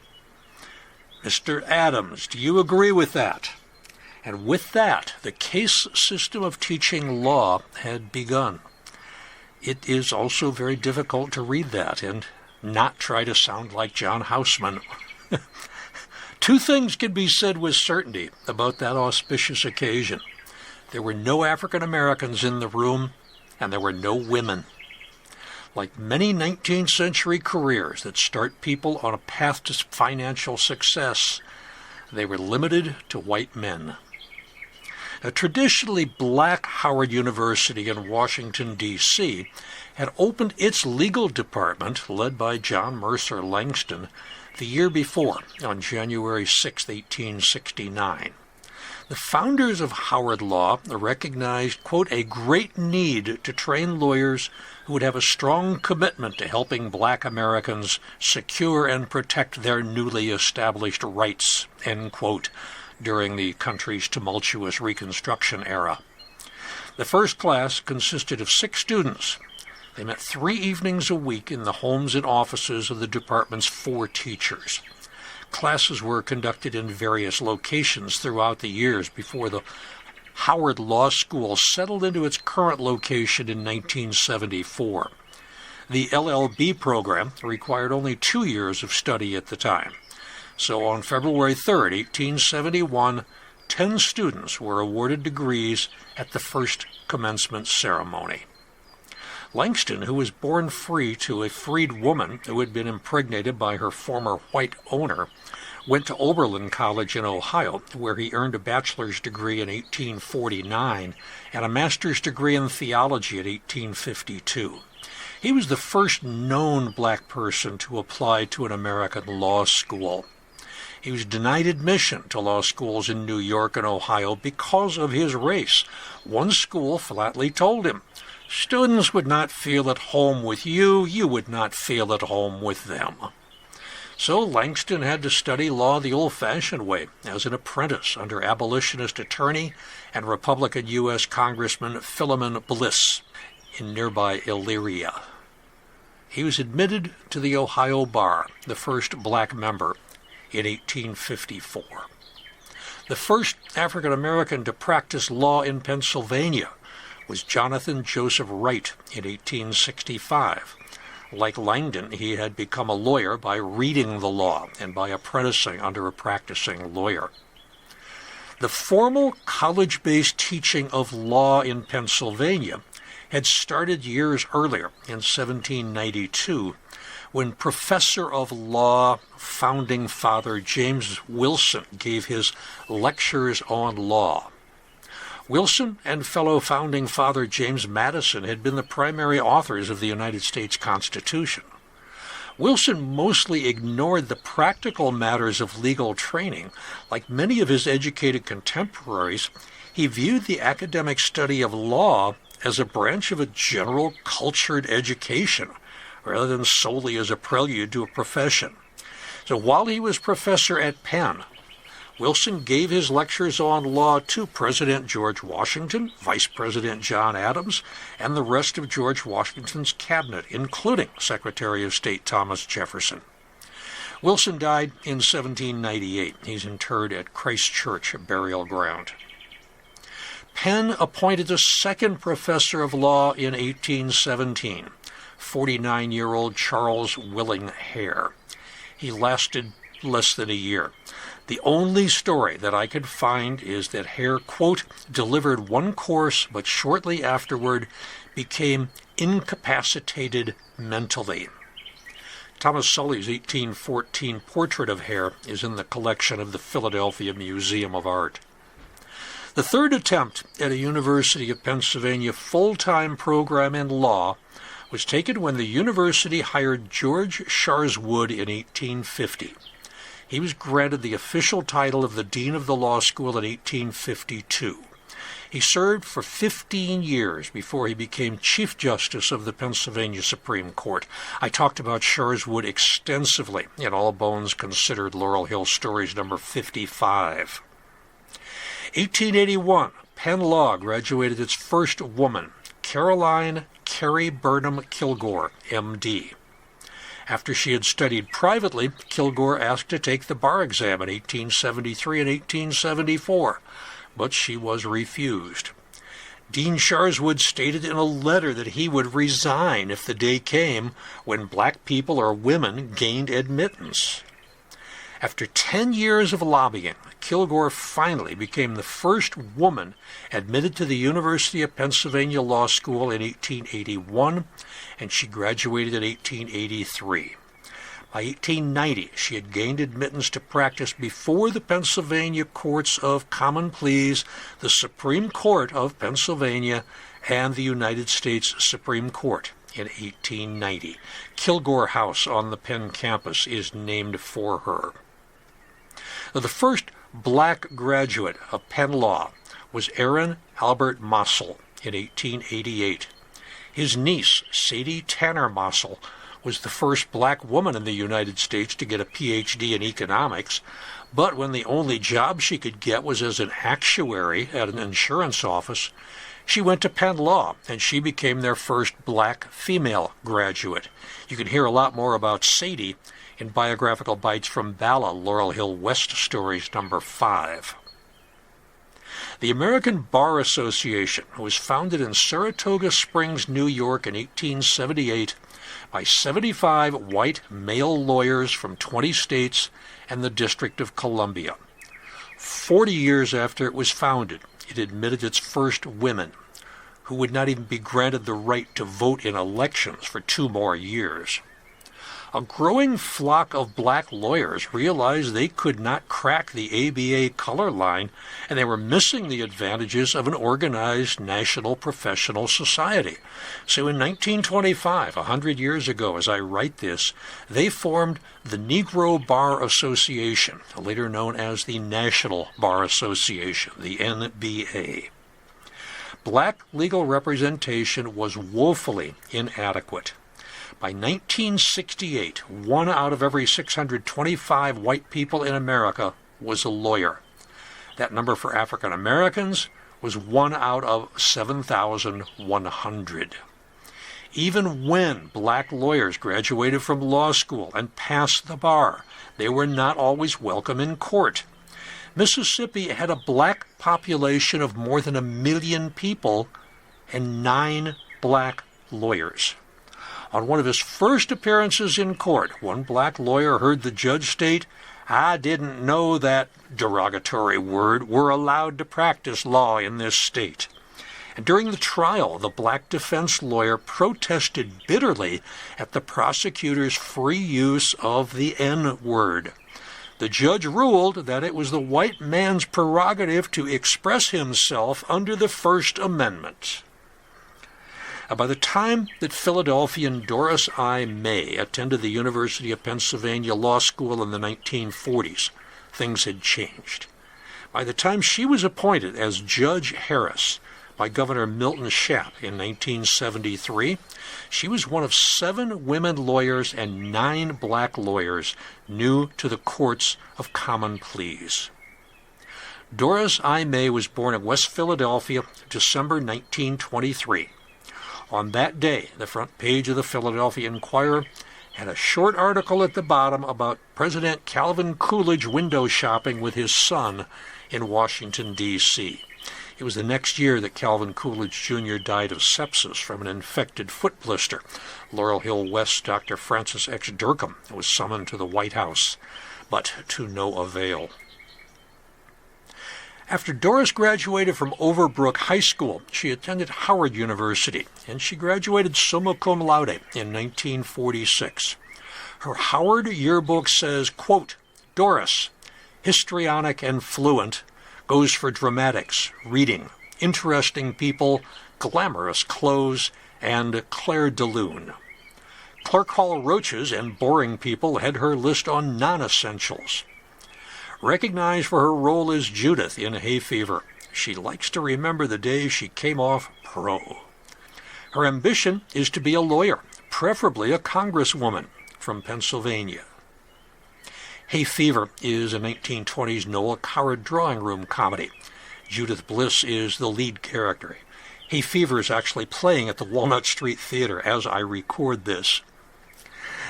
Mr. Adams, do you agree with that? And with that, the case system of teaching law had begun. It is also very difficult to read that and not try to sound like John Houseman. Two things can be said with certainty about that auspicious occasion. There were no African Americans in the room, and there were no women. Like many 19th century careers that start people on a path to financial success, they were limited to white men. A traditionally black Howard University in Washington, D.C., had opened its legal department, led by John Mercer Langston, the year before, on January 6, 1869. The founders of Howard Law recognized, quote, a great need to train lawyers who would have a strong commitment to helping black Americans secure and protect their newly established rights, end quote, during the country's tumultuous Reconstruction era. The first class consisted of 6 students. They met 3 evenings a week in the homes and offices of the department's 4 teachers. Classes were conducted in various locations throughout the years before the Howard Law School settled into its current location in 1974. The LLB program required only 2 years of study at the time. So on February 3, 1871, 10 students were awarded degrees at the first commencement ceremony. Langston, who was born free to a freed woman who had been impregnated by her former white owner, went to Oberlin College in Ohio, where he earned a bachelor's degree in 1849 and a master's degree in theology in 1852. He was the first known black person to apply to an American law school. He was denied admission to law schools in New York and Ohio because of his race. One school flatly told him, students would not feel at home with you, you would not feel at home with them. So Langston had to study law the old-fashioned way, as an apprentice under abolitionist attorney and Republican U.S. Congressman Philemon Bliss in nearby Elyria. He was admitted to the Ohio bar, the first black member, in 1854. The first African American to practice law in Pennsylvania was Jonathan Joseph Wright in 1865. Like Langdon, he had become a lawyer by reading the law and by apprenticing under a practicing lawyer. The formal college-based teaching of law in Pennsylvania had started years earlier, in 1792, when Professor of Law Founding Father James Wilson gave his lectures on law. Wilson and fellow Founding Father James Madison had been the primary authors of the United States Constitution. Wilson mostly ignored the practical matters of legal training. Like many of his educated contemporaries, he viewed the academic study of law as a branch of a general cultured education, rather than solely as a prelude to a profession. So while he was professor at Penn, Wilson gave his lectures on law to President George Washington, Vice President John Adams, and the rest of George Washington's cabinet, including Secretary of State Thomas Jefferson. Wilson died in 1798. He's interred at Christ Church Burial Ground. Penn appointed a second professor of law in 1817, 49-year-old Charles Willing Hare. He lasted less than a year. The only story that I could find is that Hare, quote, delivered one course, but shortly afterward became incapacitated mentally. Thomas Sully's 1814 portrait of Hare is in the collection of the Philadelphia Museum of Art. The third attempt at a University of Pennsylvania full-time program in law was taken when the university hired George Sharswood in 1850. He was granted the official title of the Dean of the Law School in 1852. He served for 15 years before he became Chief Justice of the Pennsylvania Supreme Court. I talked about Sharswood extensively in All Bones Considered Laurel Hill Stories number 55. 1881, Penn Law graduated its first woman, Caroline Carey Burnham Kilgore, M.D. After she had studied privately, Kilgore asked to take the bar exam in 1873 and 1874, but she was refused. Dean Sharswood stated in a letter that he would resign if the day came when black people or women gained admittance. After 10 years of lobbying, Kilgore finally became the first woman admitted to the University of Pennsylvania Law School in 1881, and she graduated in 1883. By 1890, she had gained admittance to practice before the Pennsylvania Courts of Common Pleas, the Supreme Court of Pennsylvania, and the United States Supreme Court in 1890. Kilgore House on the Penn campus is named for her. The first black graduate of Penn Law was Aaron Albert Mossel in 1888. His niece, Sadie Tanner Mossel, was the first black woman in the United States to get a Ph.D. in economics, but when the only job she could get was as an actuary at an insurance office, she went to Penn Law, and she became their first black female graduate. You can hear a lot more about Sadie in Biographical Bites from Bala, Laurel Hill West Stories number 5. The American Bar Association was founded in Saratoga Springs, New York in 1878 by 75 white male lawyers from 20 states and the District of Columbia. 40 years after it was founded, it admitted its first women, who would not even be granted the right to vote in elections for 2 more years. A growing flock of black lawyers realized they could not crack the ABA color line, and they were missing the advantages of an organized national professional society. So in 1925, 100 years ago, as I write this, they formed the Negro Bar Association, later known as the National Bar Association, the NBA. Black legal representation was woefully inadequate. By 1968, 1 out of every 625 white people in America was a lawyer. That number for African Americans was 1 out of 7,100. Even when black lawyers graduated from law school and passed the bar, they were not always welcome in court. Mississippi had a black population of more than 1 million people and 9 black lawyers. On one of his first appearances in court, one black lawyer heard the judge state, "I didn't know that," derogatory word, "were allowed to practice law in this state." And during the trial, the black defense lawyer protested bitterly at the prosecutor's free use of the N-word. The judge ruled that it was the white man's prerogative to express himself under the First Amendment. By the time that Philadelphian Doris May attended the University of Pennsylvania Law School in the 1940s, things had changed. By the time she was appointed as Judge Harris by Governor Milton Shapp in 1973, she was one of 7 women lawyers and 9 black lawyers new to the courts of common pleas. Doris May was born in West Philadelphia, December 1923. On that day, the front page of the Philadelphia Inquirer had a short article at the bottom about President Calvin Coolidge window shopping with his son in Washington, D.C. It was the next year that Calvin Coolidge Jr. died of sepsis from an infected foot blister. Laurel Hill West Dr. Francis X. Durkham was summoned to the White House, but to no avail. After Doris graduated from Overbrook High School, she attended Howard University, and she graduated summa cum laude in 1946. Her Howard yearbook says, quote, "Doris, histrionic and fluent, goes for dramatics, reading, interesting people, glamorous clothes, and clair de lune. Clerk Hall roaches and boring people had her list on non-essentials. Recognized for her role as Judith in Hay Fever, she likes to remember the day she came off pro. Her ambition is to be a lawyer, preferably a congresswoman from Pennsylvania." Hay Fever is a 1920s Noah Coward drawing room comedy. Judith Bliss is the lead character. Hay Fever is actually playing at the Walnut Street Theater as I record this.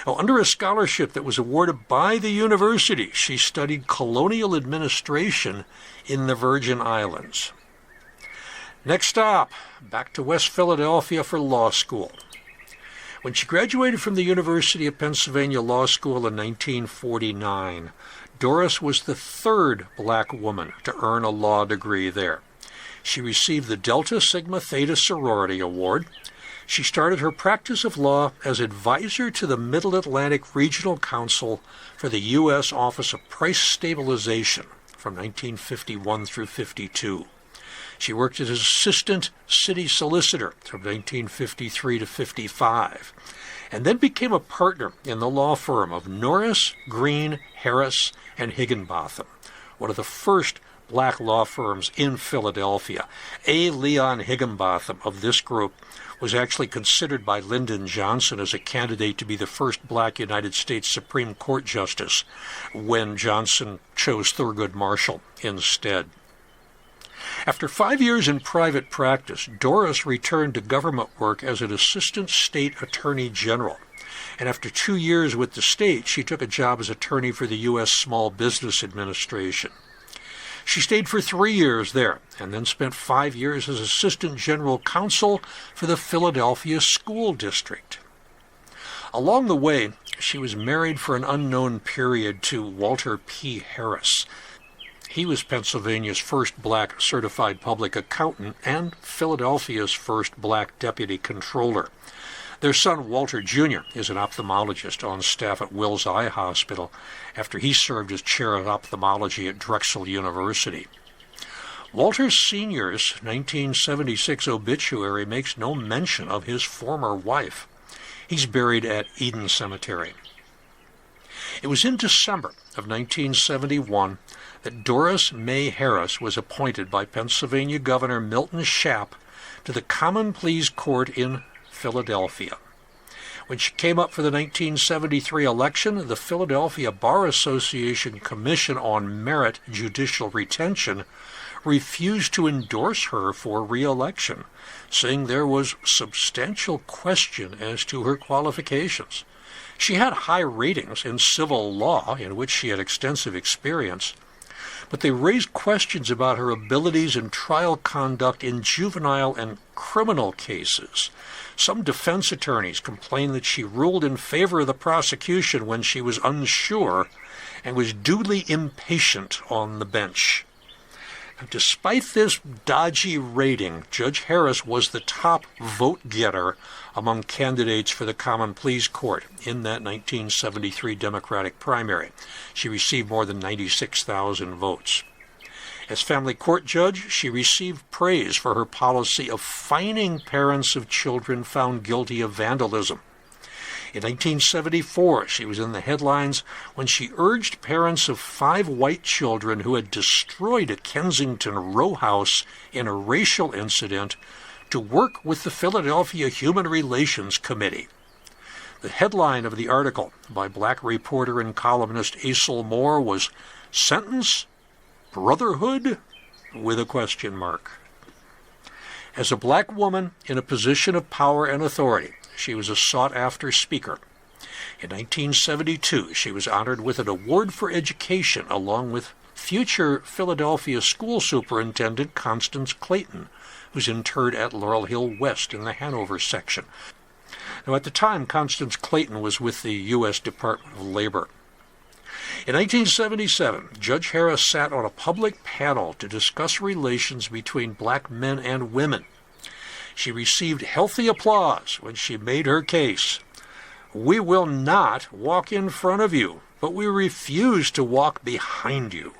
Now, under a scholarship that was awarded by the university, she studied colonial administration in the Virgin Islands. Next stop, back to West Philadelphia for law school. When she graduated from the University of Pennsylvania Law School in 1949, Doris was the 3rd black woman to earn a law degree there. She received the Delta Sigma Theta Sorority Award. She started her practice of law as advisor to the Middle Atlantic Regional Council for the U.S. Office of Price Stabilization from 1951 through 52. She worked as assistant city solicitor from 1953 to 55, and then became a partner in the law firm of Norris, Green, Harris, and Higginbotham, one of the first black law firms in Philadelphia. A. Leon Higginbotham of this group was actually considered by Lyndon Johnson as a candidate to be the first black United States Supreme Court justice when Johnson chose Thurgood Marshall instead. After 5 years in private practice, Doris returned to government work as an assistant state attorney general. And after 2 years with the state, she took a job as attorney for the U.S. Small Business Administration. She stayed for 3 years there, and then spent 5 years as assistant general counsel for the Philadelphia School District. Along the way, she was married for an unknown period to Walter P. Harris. He was Pennsylvania's first black certified public accountant and Philadelphia's first black deputy controller. Their son, Walter Jr., is an ophthalmologist on staff at Wills Eye Hospital after he served as chair of ophthalmology at Drexel University. Walter Sr.'s 1976 obituary makes no mention of his former wife. He's buried at Eden Cemetery. It was in December of 1971 that Doris May Harris was appointed by Pennsylvania Governor Milton Shapp to the Common Pleas Court in Philadelphia. When she came up for the 1973 election, the Philadelphia Bar Association Commission on Merit Judicial Retention refused to endorse her for re-election, saying there was substantial question as to her qualifications. She had high ratings in civil law, in which she had extensive experience, but they raised questions about her abilities in trial conduct in juvenile and criminal cases. Some defense attorneys complained that she ruled in favor of the prosecution when she was unsure and was duly impatient on the bench. Now, despite this dodgy rating, Judge Harris was the top vote-getter among candidates for the Common Pleas Court in that 1973 Democratic primary. She received more than 96,000 votes. As family court judge, she received praise for her policy of fining parents of children found guilty of vandalism. In 1974, she was in the headlines when she urged parents of 5 white children who had destroyed a Kensington row house in a racial incident to work with the Philadelphia Human Relations Committee. The headline of the article by black reporter and columnist Asel Moore was "Sentence? Brotherhood?" with a question mark. As a black woman in a position of power and authority, she was a sought-after speaker. In 1972, she was honored with an award for education along with future Philadelphia school superintendent Constance Clayton, who's interred at Laurel Hill West in the Hanover section. Now, at the time, Constance Clayton was with the U.S. Department of Labor. In 1977, Judge Harris sat on a public panel to discuss relations between black men and women. She received healthy applause when she made her case. "We will not walk in front of you, but we refuse to walk behind you."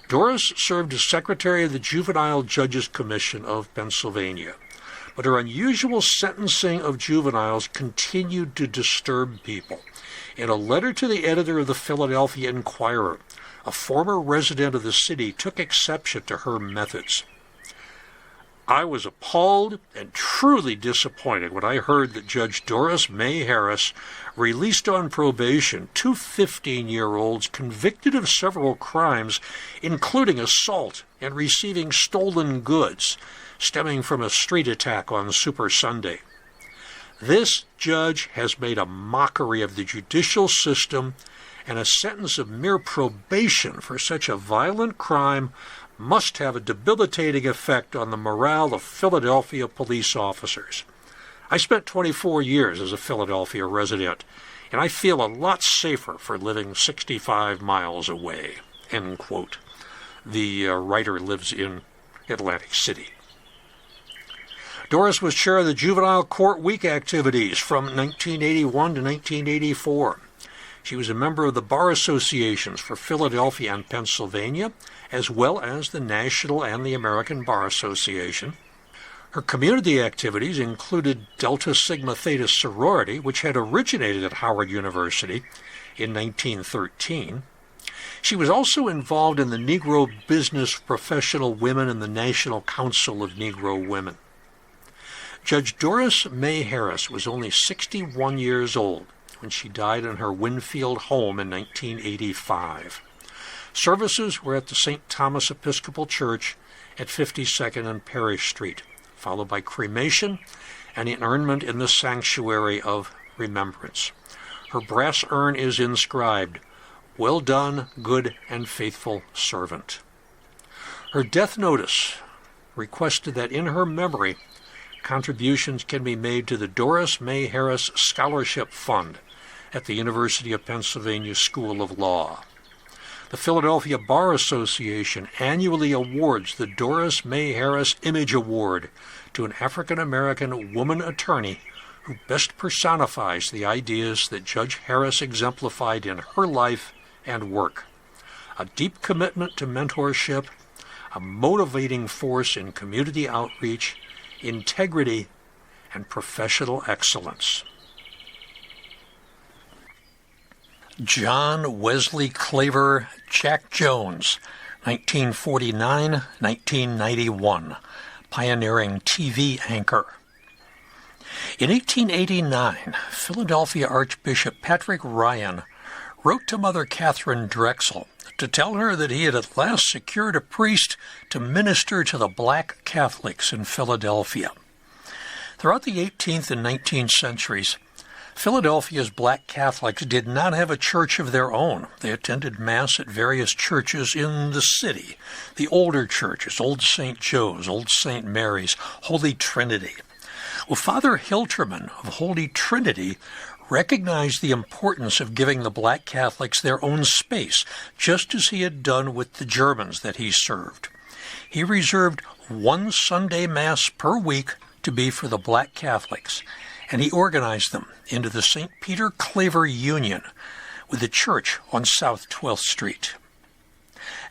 Doris served as secretary of the Juvenile Judges Commission of Pennsylvania, but her unusual sentencing of juveniles continued to disturb people. In a letter to the editor of the Philadelphia Inquirer, a former resident of the city took exception to her methods. "I was appalled and truly disappointed when I heard that Judge Doris May Harris released on probation 2 15-year-olds convicted of several crimes, including assault and receiving stolen goods, stemming from a street attack on Super Sunday. This judge has made a mockery of the judicial system, and a sentence of mere probation for such a violent crime must have a debilitating effect on the morale of Philadelphia police officers. I spent 24 years as a Philadelphia resident, and I feel a lot safer for living 65 miles away." End quote. The writer lives in Atlantic City. Doris was chair of the Juvenile Court Week activities from 1981 to 1984. She was a member of the Bar Associations for Philadelphia and Pennsylvania, as well as the National and the American Bar Association. Her community activities included Delta Sigma Theta sorority, which had originated at Howard University in 1913. She was also involved in the Negro Business Professional Women and the National Council of Negro Women. Judge Doris May Harris was only 61 years old when she died in her Winfield home in 1985. Services were at the St. Thomas Episcopal Church at 52nd and Parish Street, followed by cremation and interment in the Sanctuary of Remembrance. Her brass urn is inscribed, "Well done, good and faithful servant." Her death notice requested that in her memory, contributions can be made to the Doris May Harris Scholarship Fund at the University of Pennsylvania School of Law. The Philadelphia Bar Association annually awards the Doris May Harris Image Award to an African-American woman attorney who best personifies the ideas that Judge Harris exemplified in her life and work. A deep commitment to mentorship, a motivating force in community outreach, integrity, and professional excellence. John Wesley Claver Jack Jones, 1949-1991, pioneering TV anchor. In 1889, Philadelphia Archbishop Patrick Ryan wrote to Mother Catherine Drexel to tell her that he had at last secured a priest to minister to the black Catholics in Philadelphia. Throughout the 18th and 19th centuries, Philadelphia's black Catholics did not have a church of their own. They attended Mass at various churches in the city, the older churches, Old St. Joe's, Old St. Mary's, Holy Trinity. Well, Father Hilterman of Holy Trinity recognized the importance of giving the black Catholics their own space, just as he had done with the Germans that he served. He reserved one Sunday Mass per week to be for the black Catholics, and he organized them into the St. Peter Claver Union with a church on South 12th Street.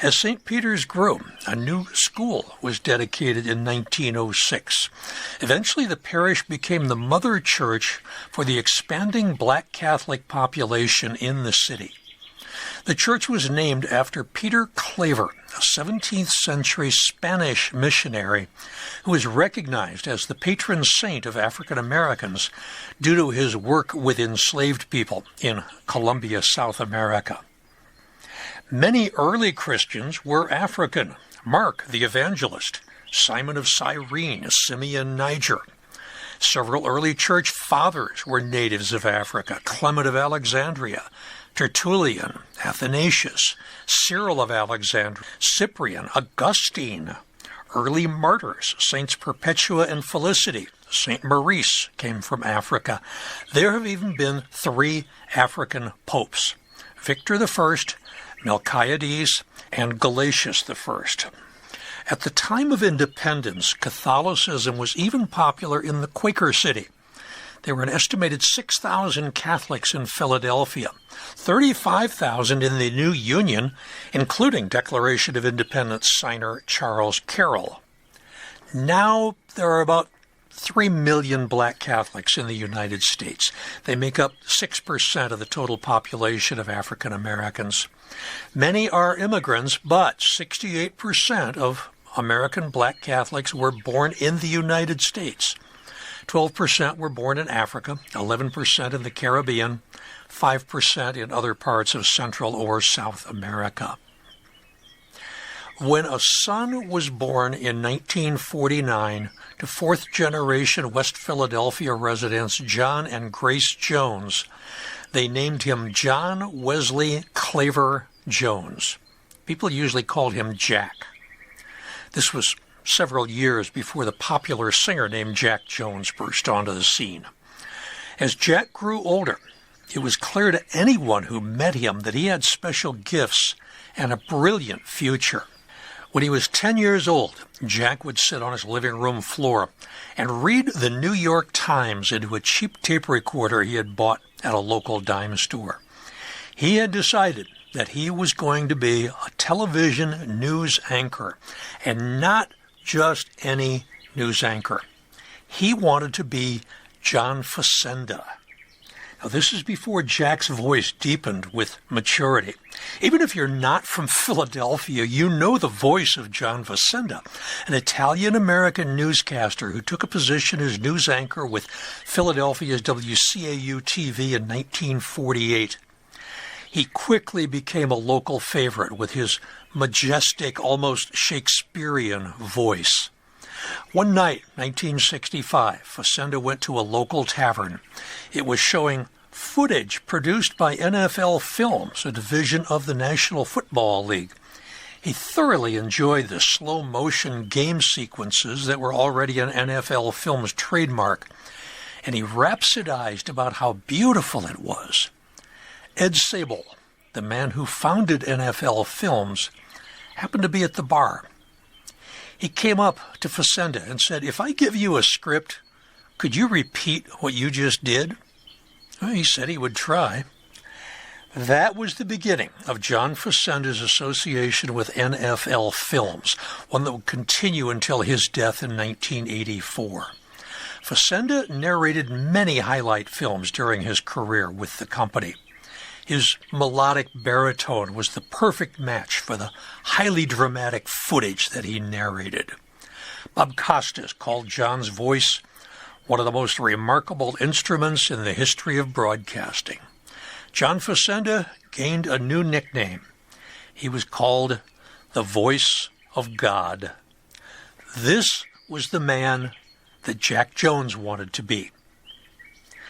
As St. Peter's grew, a new school was dedicated in 1906. Eventually, the parish became the mother church for the expanding black Catholic population in the city. The church was named after Peter Claver, a 17th century Spanish missionary who was recognized as the patron saint of African Americans due to his work with enslaved people in Colombia, South America. Many early Christians were African. Mark the Evangelist, Simon of Cyrene, Simeon Niger. Several early church fathers were natives of Africa: Clement of Alexandria, Tertullian, Athanasius, Cyril of Alexandria, Cyprian, Augustine. Early martyrs, Saints Perpetua and Felicity, Saint Maurice, came from Africa. There have even been 3 African popes: Victor I, Melchiades, and Gelasius I. At the time of independence, Catholicism was even popular in the Quaker city. There were an estimated 6,000 Catholics in Philadelphia, 35,000 in the new Union, including Declaration of Independence signer Charles Carroll. Now there are about 3 million black Catholics in the United States. They make up 6% of the total population of African Americans. Many are immigrants, but 68% of American black Catholics were born in the United States. 12% were born in Africa, 11% in the Caribbean, 5% in other parts of Central or South America. When a son was born in 1949 to fourth-generation West Philadelphia residents John and Grace Jones, they named him John Wesley Claver Jones. People usually called him Jack. This was several years before the popular singer named Jack Jones burst onto the scene. As Jack grew older, it was clear to anyone who met him that he had special gifts and a brilliant future. When he was 10 years old, Jack would sit on his living room floor and read the New York Times into a cheap tape recorder he had bought at a local dime store. He had decided that he was going to be a television news anchor, and not just any news anchor. He wanted to be John Facenda. Now, this is before Jack's voice deepened with maturity. Even if you're not from Philadelphia, you know the voice of John Facenda, an Italian-American newscaster who took a position as news anchor with Philadelphia's WCAU-TV in 1948. He quickly became a local favorite with his majestic, almost Shakespearean voice. One night, 1965, Facenda went to a local tavern. It was showing footage produced by NFL Films, a division of the National Football League. He thoroughly enjoyed the slow-motion game sequences that were already an NFL Films trademark, and he rhapsodized about how beautiful it was. Ed Sable, the man who founded NFL Films, happened to be at the bar. He came up to Facenda and said, "If I give you a script, could you repeat what you just did?" Well, he said he would try. That was the beginning of John Facenda's association with NFL Films, one that would continue until his death in 1984. Facenda narrated many highlight films during his career with the company. His melodic baritone was the perfect match for the highly dramatic footage that he narrated. Bob Costas called John's voice one of the most remarkable instruments in the history of broadcasting. John Facenda gained a new nickname. He was called the Voice of God. This was the man that Jack Jones wanted to be.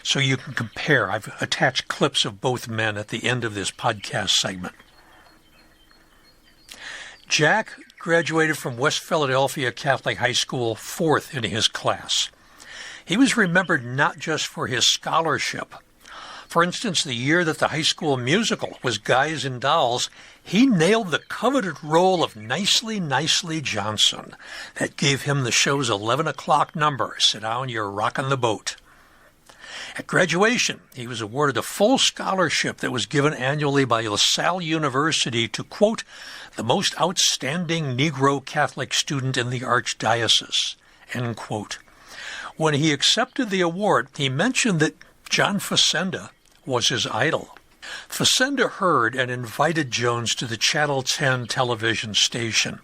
So you can compare. I've attached clips of both men at the end of this podcast segment. Jack graduated from West Philadelphia Catholic High School fourth in his class. He was remembered not just for his scholarship. For instance, the year that the high school musical was Guys and Dolls, he nailed the coveted role of Nicely, Nicely Johnson. That gave him the show's 11 o'clock number, Sit Down, You're Rockin' the Boat. At graduation, he was awarded a full scholarship that was given annually by LaSalle University to, quote, the most outstanding Negro Catholic student in the Archdiocese, end quote. When he accepted the award, he mentioned that John Facenda was his idol. Facenda heard and invited Jones to the Channel 10 television station.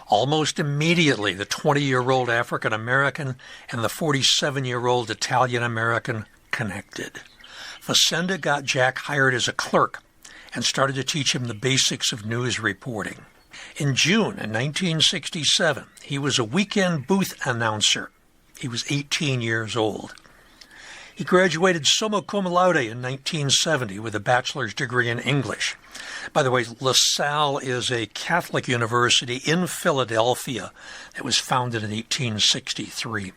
Almost immediately, the 20-year-old African-American and the 47-year-old Italian-American connected. Facenda got Jack hired as a clerk and started to teach him the basics of news reporting. In June 1967, he was a weekend booth announcer. He was 18 years old. He graduated summa cum laude in 1970 with a bachelor's degree in English. By the way, LaSalle is a Catholic university in Philadelphia that was founded in 1863.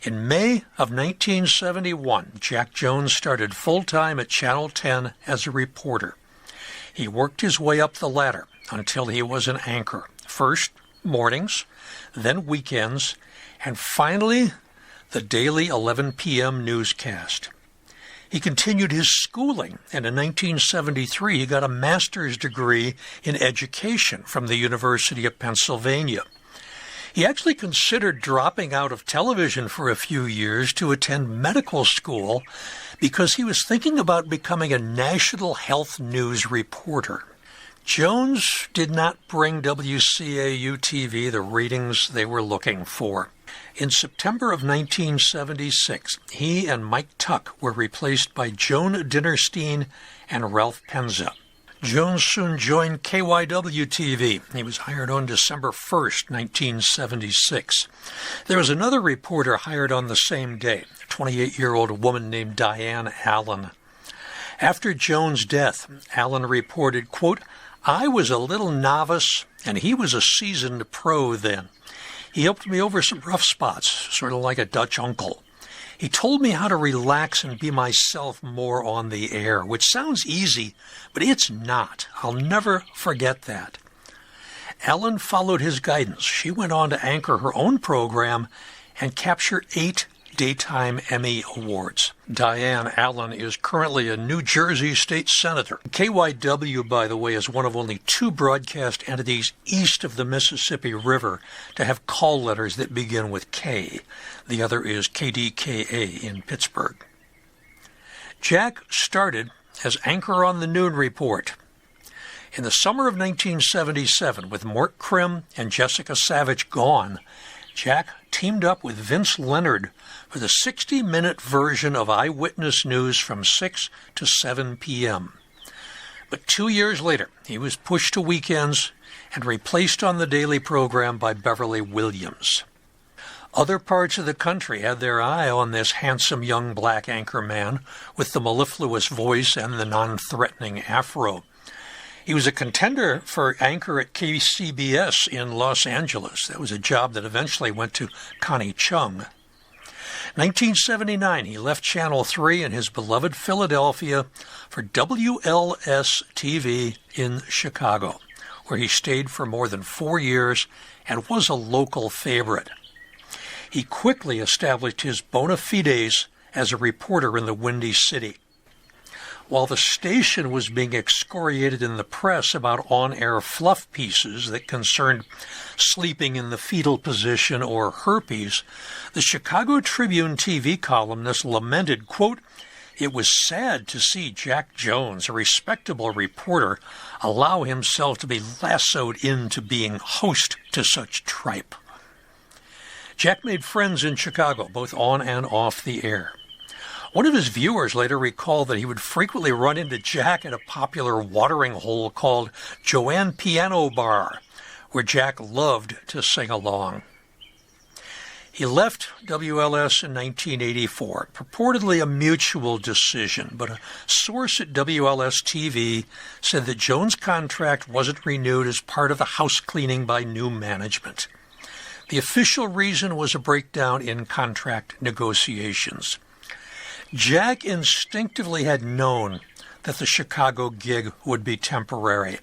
In May of 1971, Jack Jones started full-time at Channel 10 as a reporter. He worked his way up the ladder until he was an anchor. First, mornings, then weekends, and finally, the daily 11 p.m. newscast. He continued his schooling, and in 1973 he got a master's degree in education from the University of Pennsylvania. He actually considered dropping out of television for a few years to attend medical school because he was thinking about becoming a national health news reporter. Jones did not bring WCAU-TV the ratings they were looking for. In September of 1976, he and Mike Tuck were replaced by Joan Dinerstein and Ralph Penza. Jones soon joined KYW-TV. He was hired on December 1st, 1976. There was another reporter hired on the same day, a 28-year-old woman named Diane Allen. After Jones' death, Allen reported, quote, I was a little novice, and he was a seasoned pro then. He helped me over some rough spots, sort of like a Dutch uncle. He told me how to relax and be myself more on the air, which sounds easy, but it's not. I'll never forget that. Ellen followed his guidance. She went on to anchor her own program and capture 8 Daytime Emmy Awards. Diane Allen is currently a New Jersey state senator. KYW, by the way, is one of only 2 broadcast entities east of the Mississippi River to have call letters that begin with K. The other is KDKA in Pittsburgh. Jack started as anchor on the Noon Report. In the summer of 1977, with Mort Krim and Jessica Savage gone, Jack teamed up with Vince Leonard for the 60-minute version of Eyewitness News from 6 to 7 p.m. But 2 years later, he was pushed to weekends and replaced on the daily program by Beverly Williams. Other parts of the country had their eye on this handsome young black anchor man with the mellifluous voice and the non-threatening afro. He was a contender for anchor at KCBS in Los Angeles. That was a job that eventually went to Connie Chung. 1979, he left Channel 3 in his beloved Philadelphia for WLS-TV in Chicago, where he stayed for more than 4 years and was a local favorite. He quickly established his bona fides as a reporter in the Windy City. While the station was being excoriated in the press about on-air fluff pieces that concerned sleeping in the fetal position or herpes, the Chicago Tribune TV columnist lamented, quote, it was sad to see Jack Jones, a respectable reporter, allow himself to be lassoed into being host to such tripe. Jack made friends in Chicago, both on and off the air. One of his viewers later recalled that he would frequently run into Jack at a popular watering hole called Joanne Piano Bar, where Jack loved to sing along. He left WLS in 1984, purportedly a mutual decision, but a source at WLS-TV said that Jones' contract wasn't renewed as part of the house cleaning by new management. The official reason was a breakdown in contract negotiations. Jack instinctively had known that the Chicago gig would be temporary.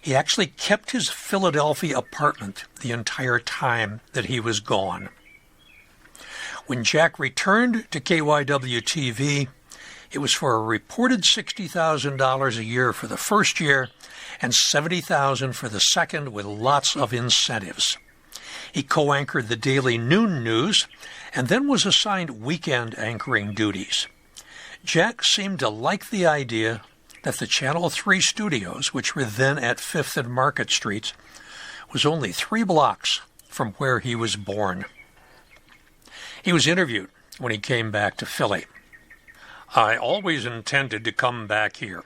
He actually kept his Philadelphia apartment the entire time that he was gone. When Jack returned to KYW-TV, it was for a reported $60,000 a year for the first year and $70,000 for the second, with lots of incentives. He co-anchored the daily noon news and then was assigned weekend anchoring duties. Jack seemed to like the idea that the Channel 3 studios, which were then at 5th and Market Streets, was only 3 blocks from where he was born. He was interviewed when he came back to Philly. "I always intended to come back here.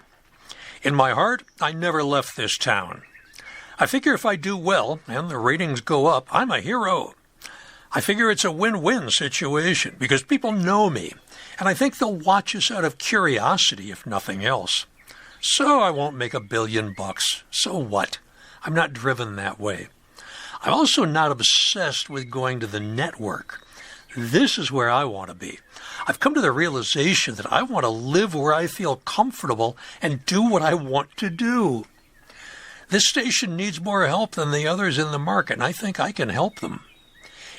In my heart, I never left this town. I figure if I do well and the ratings go up, I'm a hero. I figure it's a win-win situation because people know me, and I think they'll watch us out of curiosity if nothing else. So I won't make $1 billion. So what? I'm not driven that way. I'm also not obsessed with going to the network. This is where I want to be. I've come to the realization that I want to live where I feel comfortable and do what I want to do. This station needs more help than the others in the market, and I think I can help them.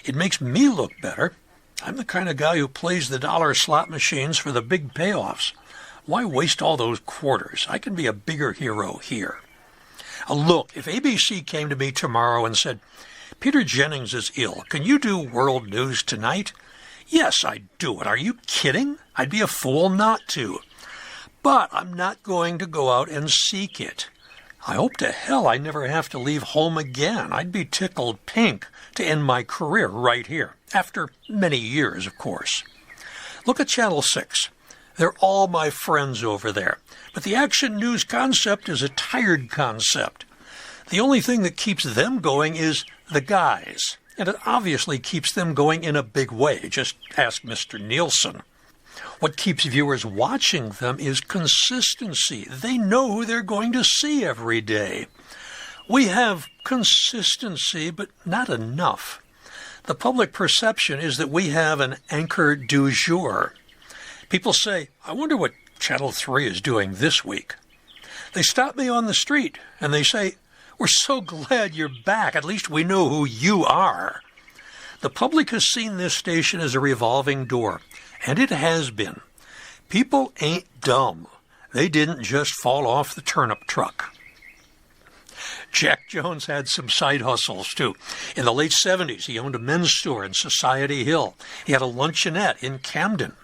It makes me look better. I'm the kind of guy who plays the dollar slot machines for the big payoffs. Why waste all those quarters? I can be a bigger hero here. Look, if ABC came to me tomorrow and said, 'Peter Jennings is ill. Can you do world news tonight?' Yes, I'd do it. Are you kidding? I'd be a fool not to. But I'm not going to go out and seek it. I hope to hell I never have to leave home again. I'd be tickled pink to end my career right here, after many years, of course. Look at Channel 6. They're all my friends over there. But the action news concept is a tired concept. The only thing that keeps them going is the guys, and it obviously keeps them going in a big way. Just ask Mr. Nielsen. What keeps viewers watching them is consistency. They know who they're going to see every day. We have consistency, but not enough. The public perception is that we have an anchor du jour. People say, I wonder what Channel 3 is doing this week. They stop me on the street and they say, we're so glad you're back. At least we know who you are. The public has seen this station as a revolving door, and it has been. People ain't dumb. They didn't just fall off the turnip truck. Jack Jones had some side hustles, too. In the late 70s, he owned a men's store in Society Hill. He had a luncheonette in Camden.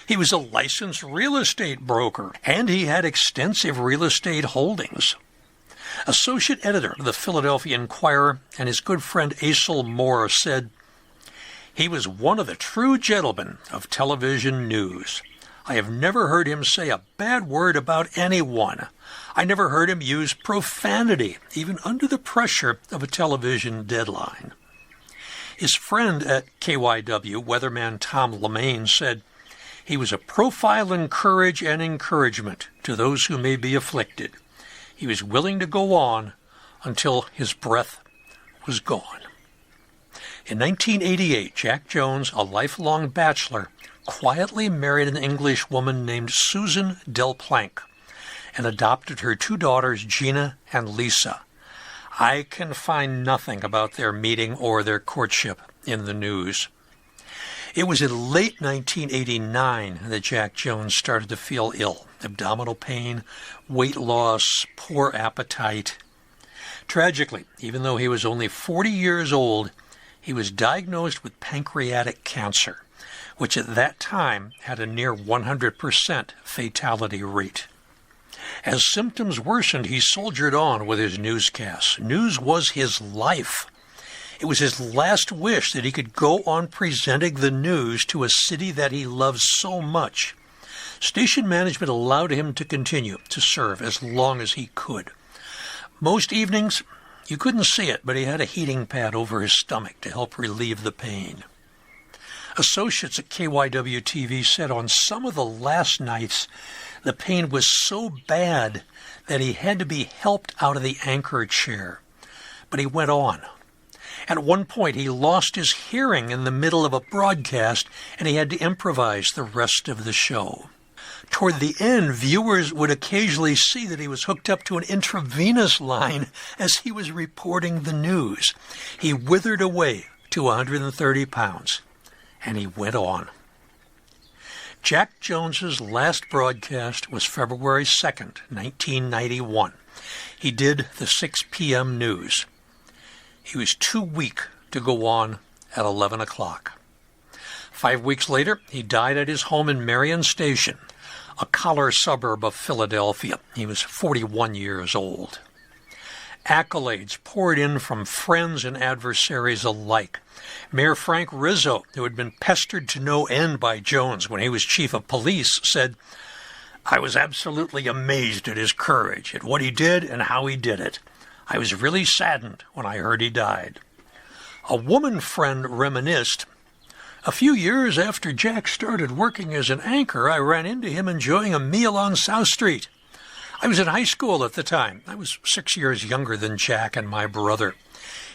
He was a licensed real estate broker, and he had extensive real estate holdings. Associate editor of the Philadelphia Inquirer and his good friend Asel Moore said, he was one of the true gentlemen of television news. I have never heard him say a bad word about anyone. I never heard him use profanity, even under the pressure of a television deadline. His friend at KYW, weatherman Tom Lemaine, said, he was a profile in courage and encouragement to those who may be afflicted. He was willing to go on until his breath was gone. In 1988, Jack Jones, a lifelong bachelor, quietly married an English woman named Susan Del Plank and adopted her 2 daughters, Gina and Lisa. I can find nothing about their meeting or their courtship in the news. It was in late 1989 that Jack Jones started to feel ill. Abdominal pain, weight loss, poor appetite. Tragically, even though he was only 40 years old, he was diagnosed with pancreatic cancer, which at that time had a near 100% fatality rate. As symptoms worsened, he soldiered on with his newscasts. News was his life. It was his last wish that he could go on presenting the news to a city that he loved so much. Station management allowed him to continue to serve as long as he could. Most evenings, you couldn't see it, but he had a heating pad over his stomach to help relieve the pain. Associates at KYW-TV said on some of the last nights, the pain was so bad that he had to be helped out of the anchor chair. But he went on. At one point, he lost his hearing in the middle of a broadcast, and he had to improvise the rest of the show. Toward the end, viewers would occasionally see that he was hooked up to an intravenous line as he was reporting the news. He withered away to 130 pounds, and he went on. Jack Jones's last broadcast was February 2nd, 1991. He did the 6 p.m. news. He was too weak to go on at 11 o'clock. 5 weeks later, he died at his home in Marion Station, a collar suburb of Philadelphia. He was 41 years old. Accolades poured in from friends and adversaries alike. Mayor Frank Rizzo, who had been pestered to no end by Jones when he was chief of police, said, "I was absolutely amazed at his courage, at what he did and how he did it. I was really saddened when I heard he died." A woman friend reminisced, "A few years after Jack started working as an anchor, I ran into him enjoying a meal on South Street. I was in high school at the time. I was 6 years younger than Jack and my brother.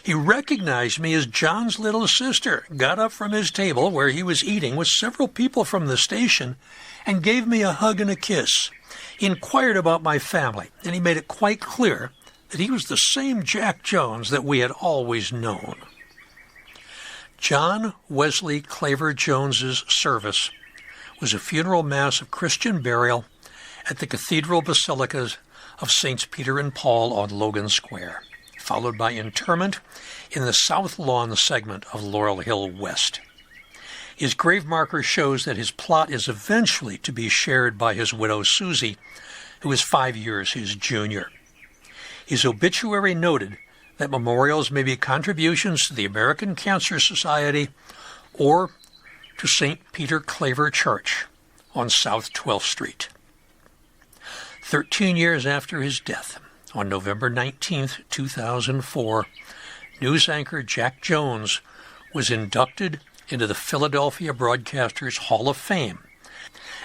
He recognized me as John's little sister, got up from his table where he was eating with several people from the station, and gave me a hug and a kiss. He inquired about my family, and he made it quite clear that he was the same Jack Jones that we had always known." John Wesley Claver Jones's service was a funeral mass of Christian burial at the Cathedral Basilicas of Saints Peter and Paul on Logan Square, followed by interment in the South Lawn segment of Laurel Hill West. His grave marker shows that his plot is eventually to be shared by his widow Susie, who is 5 years his junior. His obituary noted that memorials may be contributions to the American Cancer Society or to St. Peter Claver Church on South 12th Street. 13 years after his death, on November 19, 2004, news anchor Jack Jones was inducted into the Philadelphia Broadcasters Hall of Fame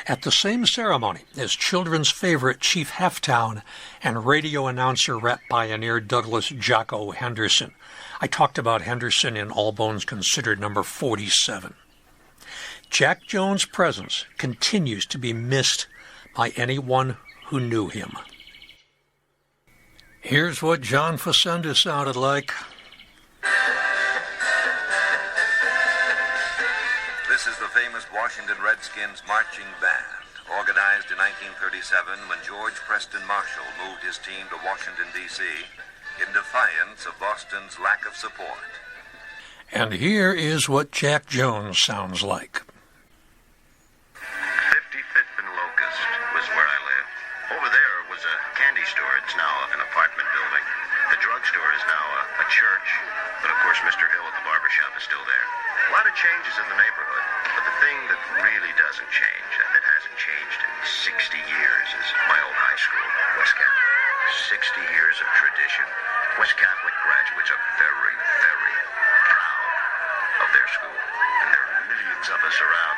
at the same ceremony as children's favorite Chief Halftown and radio announcer rap pioneer Douglas Jocko Henderson. I talked about Henderson in All Bones Considered number 47. Jack Jones' presence continues to be missed by anyone who knew him. Here's what John Facenda sounded like. This is the famous Washington Redskins marching band, organized in 1937 when George Preston Marshall moved his team to Washington, D.C. in defiance of Boston's lack of support. And here is what Jack Jones sounds like. 55th and Locust was where I lived. Over there was a candy store. It's now an apartment building. The drugstore is now a church, but of course Mr. Hill at the barbershop is still there. A lot of changes in the neighborhood, but the thing that really doesn't change, and that hasn't changed in 60 years, is my old high school, West Catholic. 60 years of tradition. West Catholic graduates are very, very proud of their school, and there are millions of us around.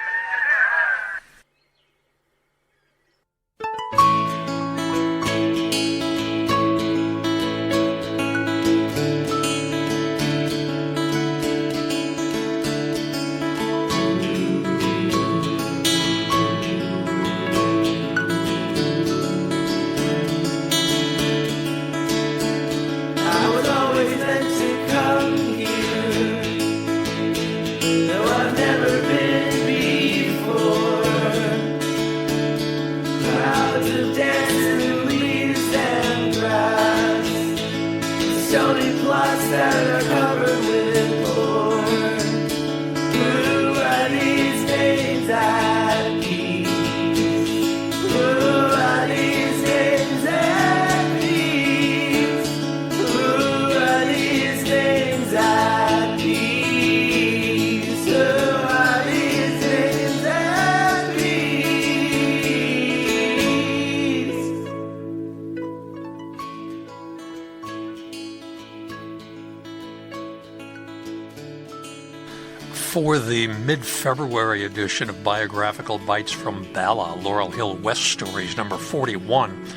For the mid-February edition of Biographical Bites from Bala, Laurel Hill West Stories, number 41,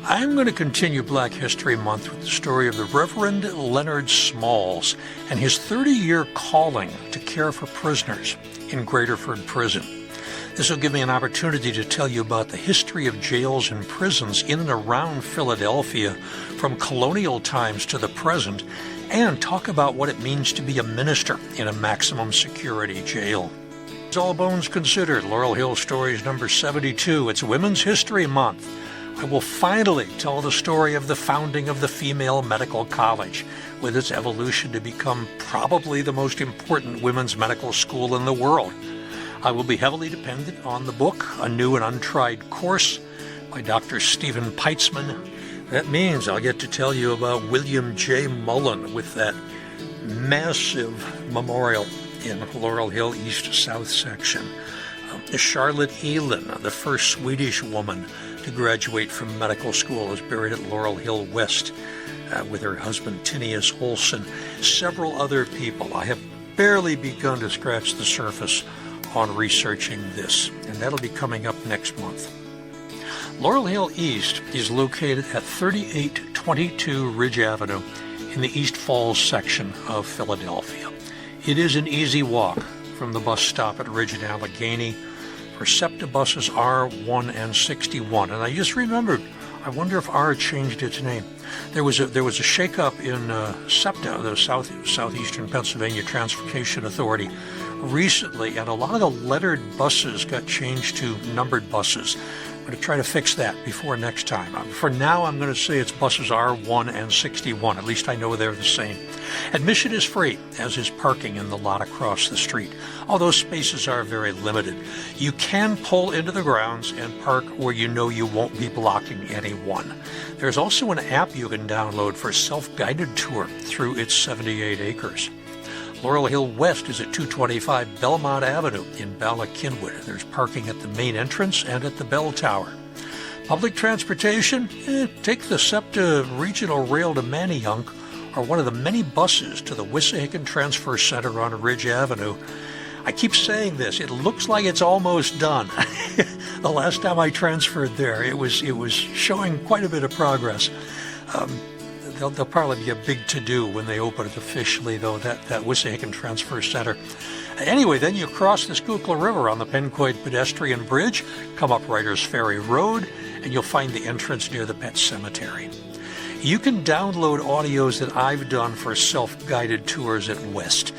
I'm going to continue Black History Month with the story of the Reverend Leonard Smalls and his 30-year calling to care for prisoners in Graterford Prison. This will give me an opportunity to tell you about the history of jails and prisons in and around Philadelphia from colonial times to the present, and talk about what it means to be a minister in a maximum security jail. It's All Bones Considered, Laurel Hill Stories number 72. It's Women's History Month. I will finally tell the story of the founding of the Female Medical College, with its evolution to become probably the most important women's medical school in the world. I will be heavily dependent on the book, A New and Untried Course, by Dr. Stephen Peitzman. That means I'll get to tell you about William J. Mullen with that massive memorial in Laurel Hill East-South section. Charlotte Elin, the first Swedish woman to graduate from medical school, is buried at Laurel Hill West with her husband Tinius Olson. Several other people. I have barely begun to scratch the surface on researching this, and that'll be coming up next month. Laurel Hill East is located at 3822 Ridge Avenue in the East Falls section of Philadelphia. It is an easy walk from the bus stop at Ridge and Allegheny for SEPTA buses R1 and 61. And I just remembered, I wonder if R changed its name. There was a shakeup in SEPTA, the Southeastern Pennsylvania Transportation Authority, recently, and a lot of the lettered buses got changed to numbered buses. I'm going to try to fix that before next time. For now, I'm going to say it's buses R1 and 61. At least I know they're the same. Admission is free, as is parking in the lot across the street, although spaces are very limited. You can pull into the grounds and park where you know you won't be blocking anyone. There's also an app you can download for self-guided tour through its 78 acres. Laurel Hill West is at 225 Belmont Avenue in Bala-Cynwyd. There's parking at the main entrance and at the bell tower. Public transportation? Take the SEPTA Regional Rail to Manayunk or one of the many buses to the Wissahickon Transfer Center on Ridge Avenue. I keep saying this. It looks like it's almost done. The last time I transferred there, it was showing quite a bit of progress. There'll probably be a big to-do when they open it officially, though, that Wissahickon Transfer Center. Anyway, then you cross the Schuylkill River on the Pencoed Pedestrian Bridge, come up Writers Ferry Road, and you'll find the entrance near the Pet Cemetery. You can download audios that I've done for self-guided tours at West.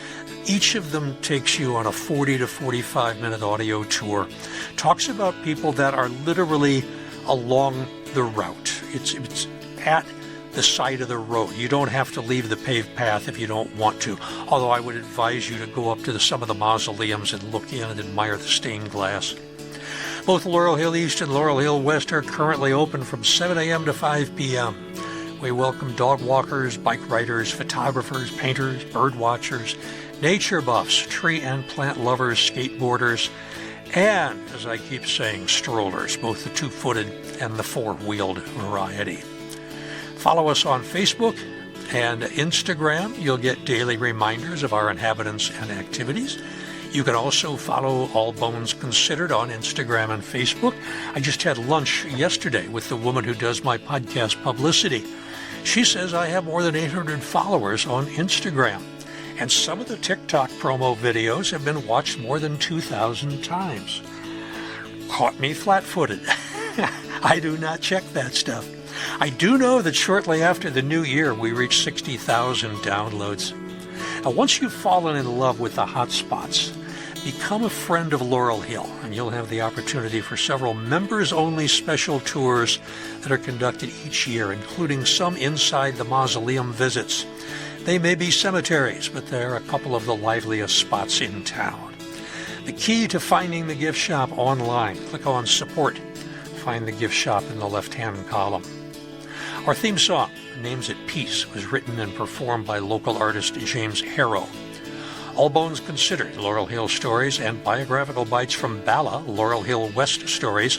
Each of them takes you on a 40 to 45-minute audio tour. Talks about people that are literally along the route. It's at the side of the road. You don't have to leave the paved path if you don't want to, although I would advise you to go up to some of the mausoleums and look in and admire the stained glass. Both Laurel Hill East and Laurel Hill West are currently open from 7 a.m. to 5 p.m. We welcome dog walkers, bike riders, photographers, painters, bird watchers, nature buffs, tree and plant lovers, skateboarders, and, as I keep saying, strollers, both the two-footed and the four-wheeled variety. Follow us on Facebook and Instagram. You'll get daily reminders of our inhabitants and activities. You can also follow All Bones Considered on Instagram and Facebook. I just had lunch yesterday with the woman who does my podcast publicity. She says I have more than 800 followers on Instagram, and some of the TikTok promo videos have been watched more than 2,000 times. Caught me flat-footed. I do not check that stuff. I do know that shortly after the new year, we reached 60,000 downloads. Now, once you've fallen in love with the hot spots, become a friend of Laurel Hill, and you'll have the opportunity for several members-only special tours that are conducted each year, including some inside the mausoleum visits. They may be cemeteries, but they're a couple of the liveliest spots in town. The key to finding the gift shop online, click on Support. Find the gift shop in the left-hand column. Our theme song, Names at Peace, was written and performed by local artist James Harrow. All Bones Considered, Laurel Hill Stories, and Biographical Bites from Bala, Laurel Hill West Stories,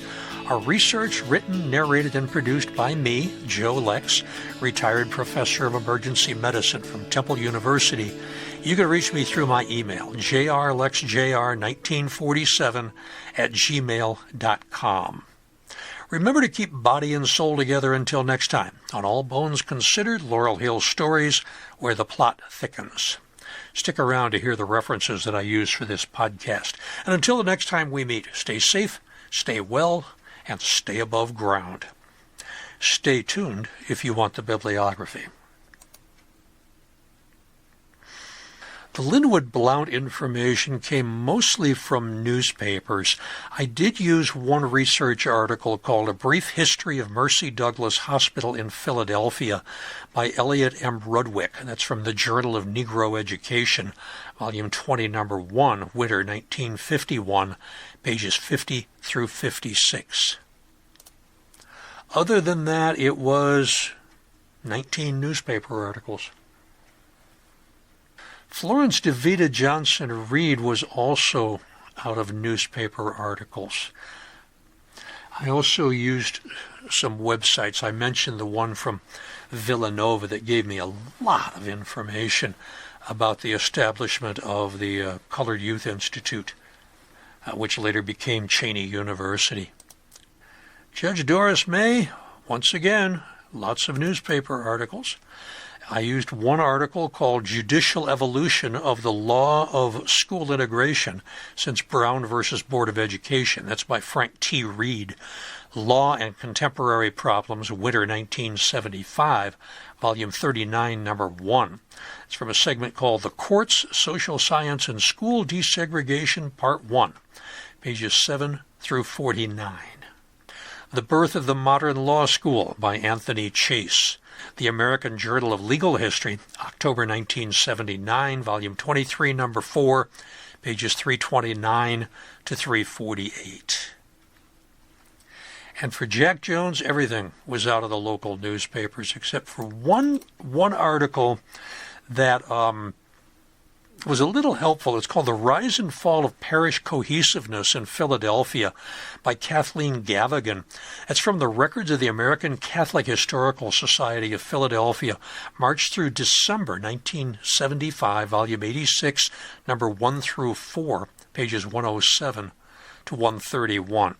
Our research written, narrated, and produced by me, Joe Lex, retired professor of emergency medicine from Temple University. You can reach me through my email, jrlexjr1947@gmail.com. Remember to keep body and soul together until next time. On All Bones Considered, Laurel Hill Stories, where the plot thickens. Stick around to hear the references that I use for this podcast. And until the next time we meet, stay safe, stay well, and stay above ground. Stay tuned if you want the bibliography. The Lynwood Blount information came mostly from newspapers. I did use one research article called A Brief History of Mercy Douglas Hospital in Philadelphia by Elliot M. Rudwick. That's from the Journal of Negro Education, Volume 20, Number 1, Winter 1951, pages 50 through 56. Other than that, it was 19 newspaper articles. Florence DeVida Johnson-Reid was also out of newspaper articles. I also used some websites. I mentioned the one from Villanova that gave me a lot of information about the establishment of the Colored Youth Institute, which later became Cheyney University. Judge Doris May, once again, lots of newspaper articles. I used one article called Judicial Evolution of the Law of School Integration Since Brown versus Board of Education. That's by Frank T. Reed. Law and Contemporary Problems, Winter 1975, Volume 39, Number 1. It's from a segment called The Courts, Social Science, and School Desegregation, Part 1, pages 7 through 49. The Birth of the Modern Law School by Anthony Chase. The American Journal of Legal History, October 1979, Volume 23, Number 4, pages 329 to 348. And for Jack Jones, everything was out of the local newspapers except for one article that was a little helpful. It's called The Rise and Fall of Parish Cohesiveness in Philadelphia by Kathleen Gavigan. It's from the Records of the American Catholic Historical Society of Philadelphia, March through December 1975, Volume 86, Number 1 through 4, pages 107 to 131.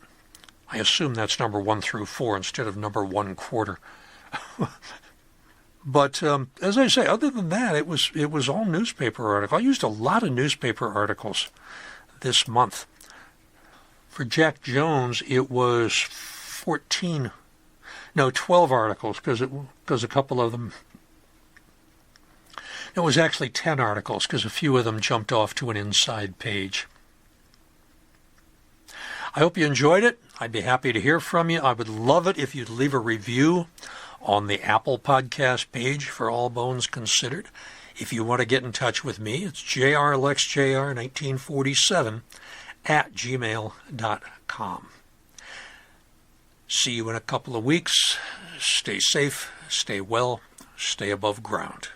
I assume that's number 1 through 4 instead of number 1/4. But as I say, other than that, it was all newspaper articles. I used a lot of newspaper articles this month. For Jack Jones, it was 12 articles, because a couple of them. It was actually 10 articles, because a few of them jumped off to an inside page. I hope you enjoyed it. I'd be happy to hear from you. I would love it if you'd leave a review on the Apple Podcast page for All Bones Considered. If you want to get in touch with me, it's jrlexjr1947@gmail.com. See you in a couple of weeks. Stay safe, stay well, stay above ground.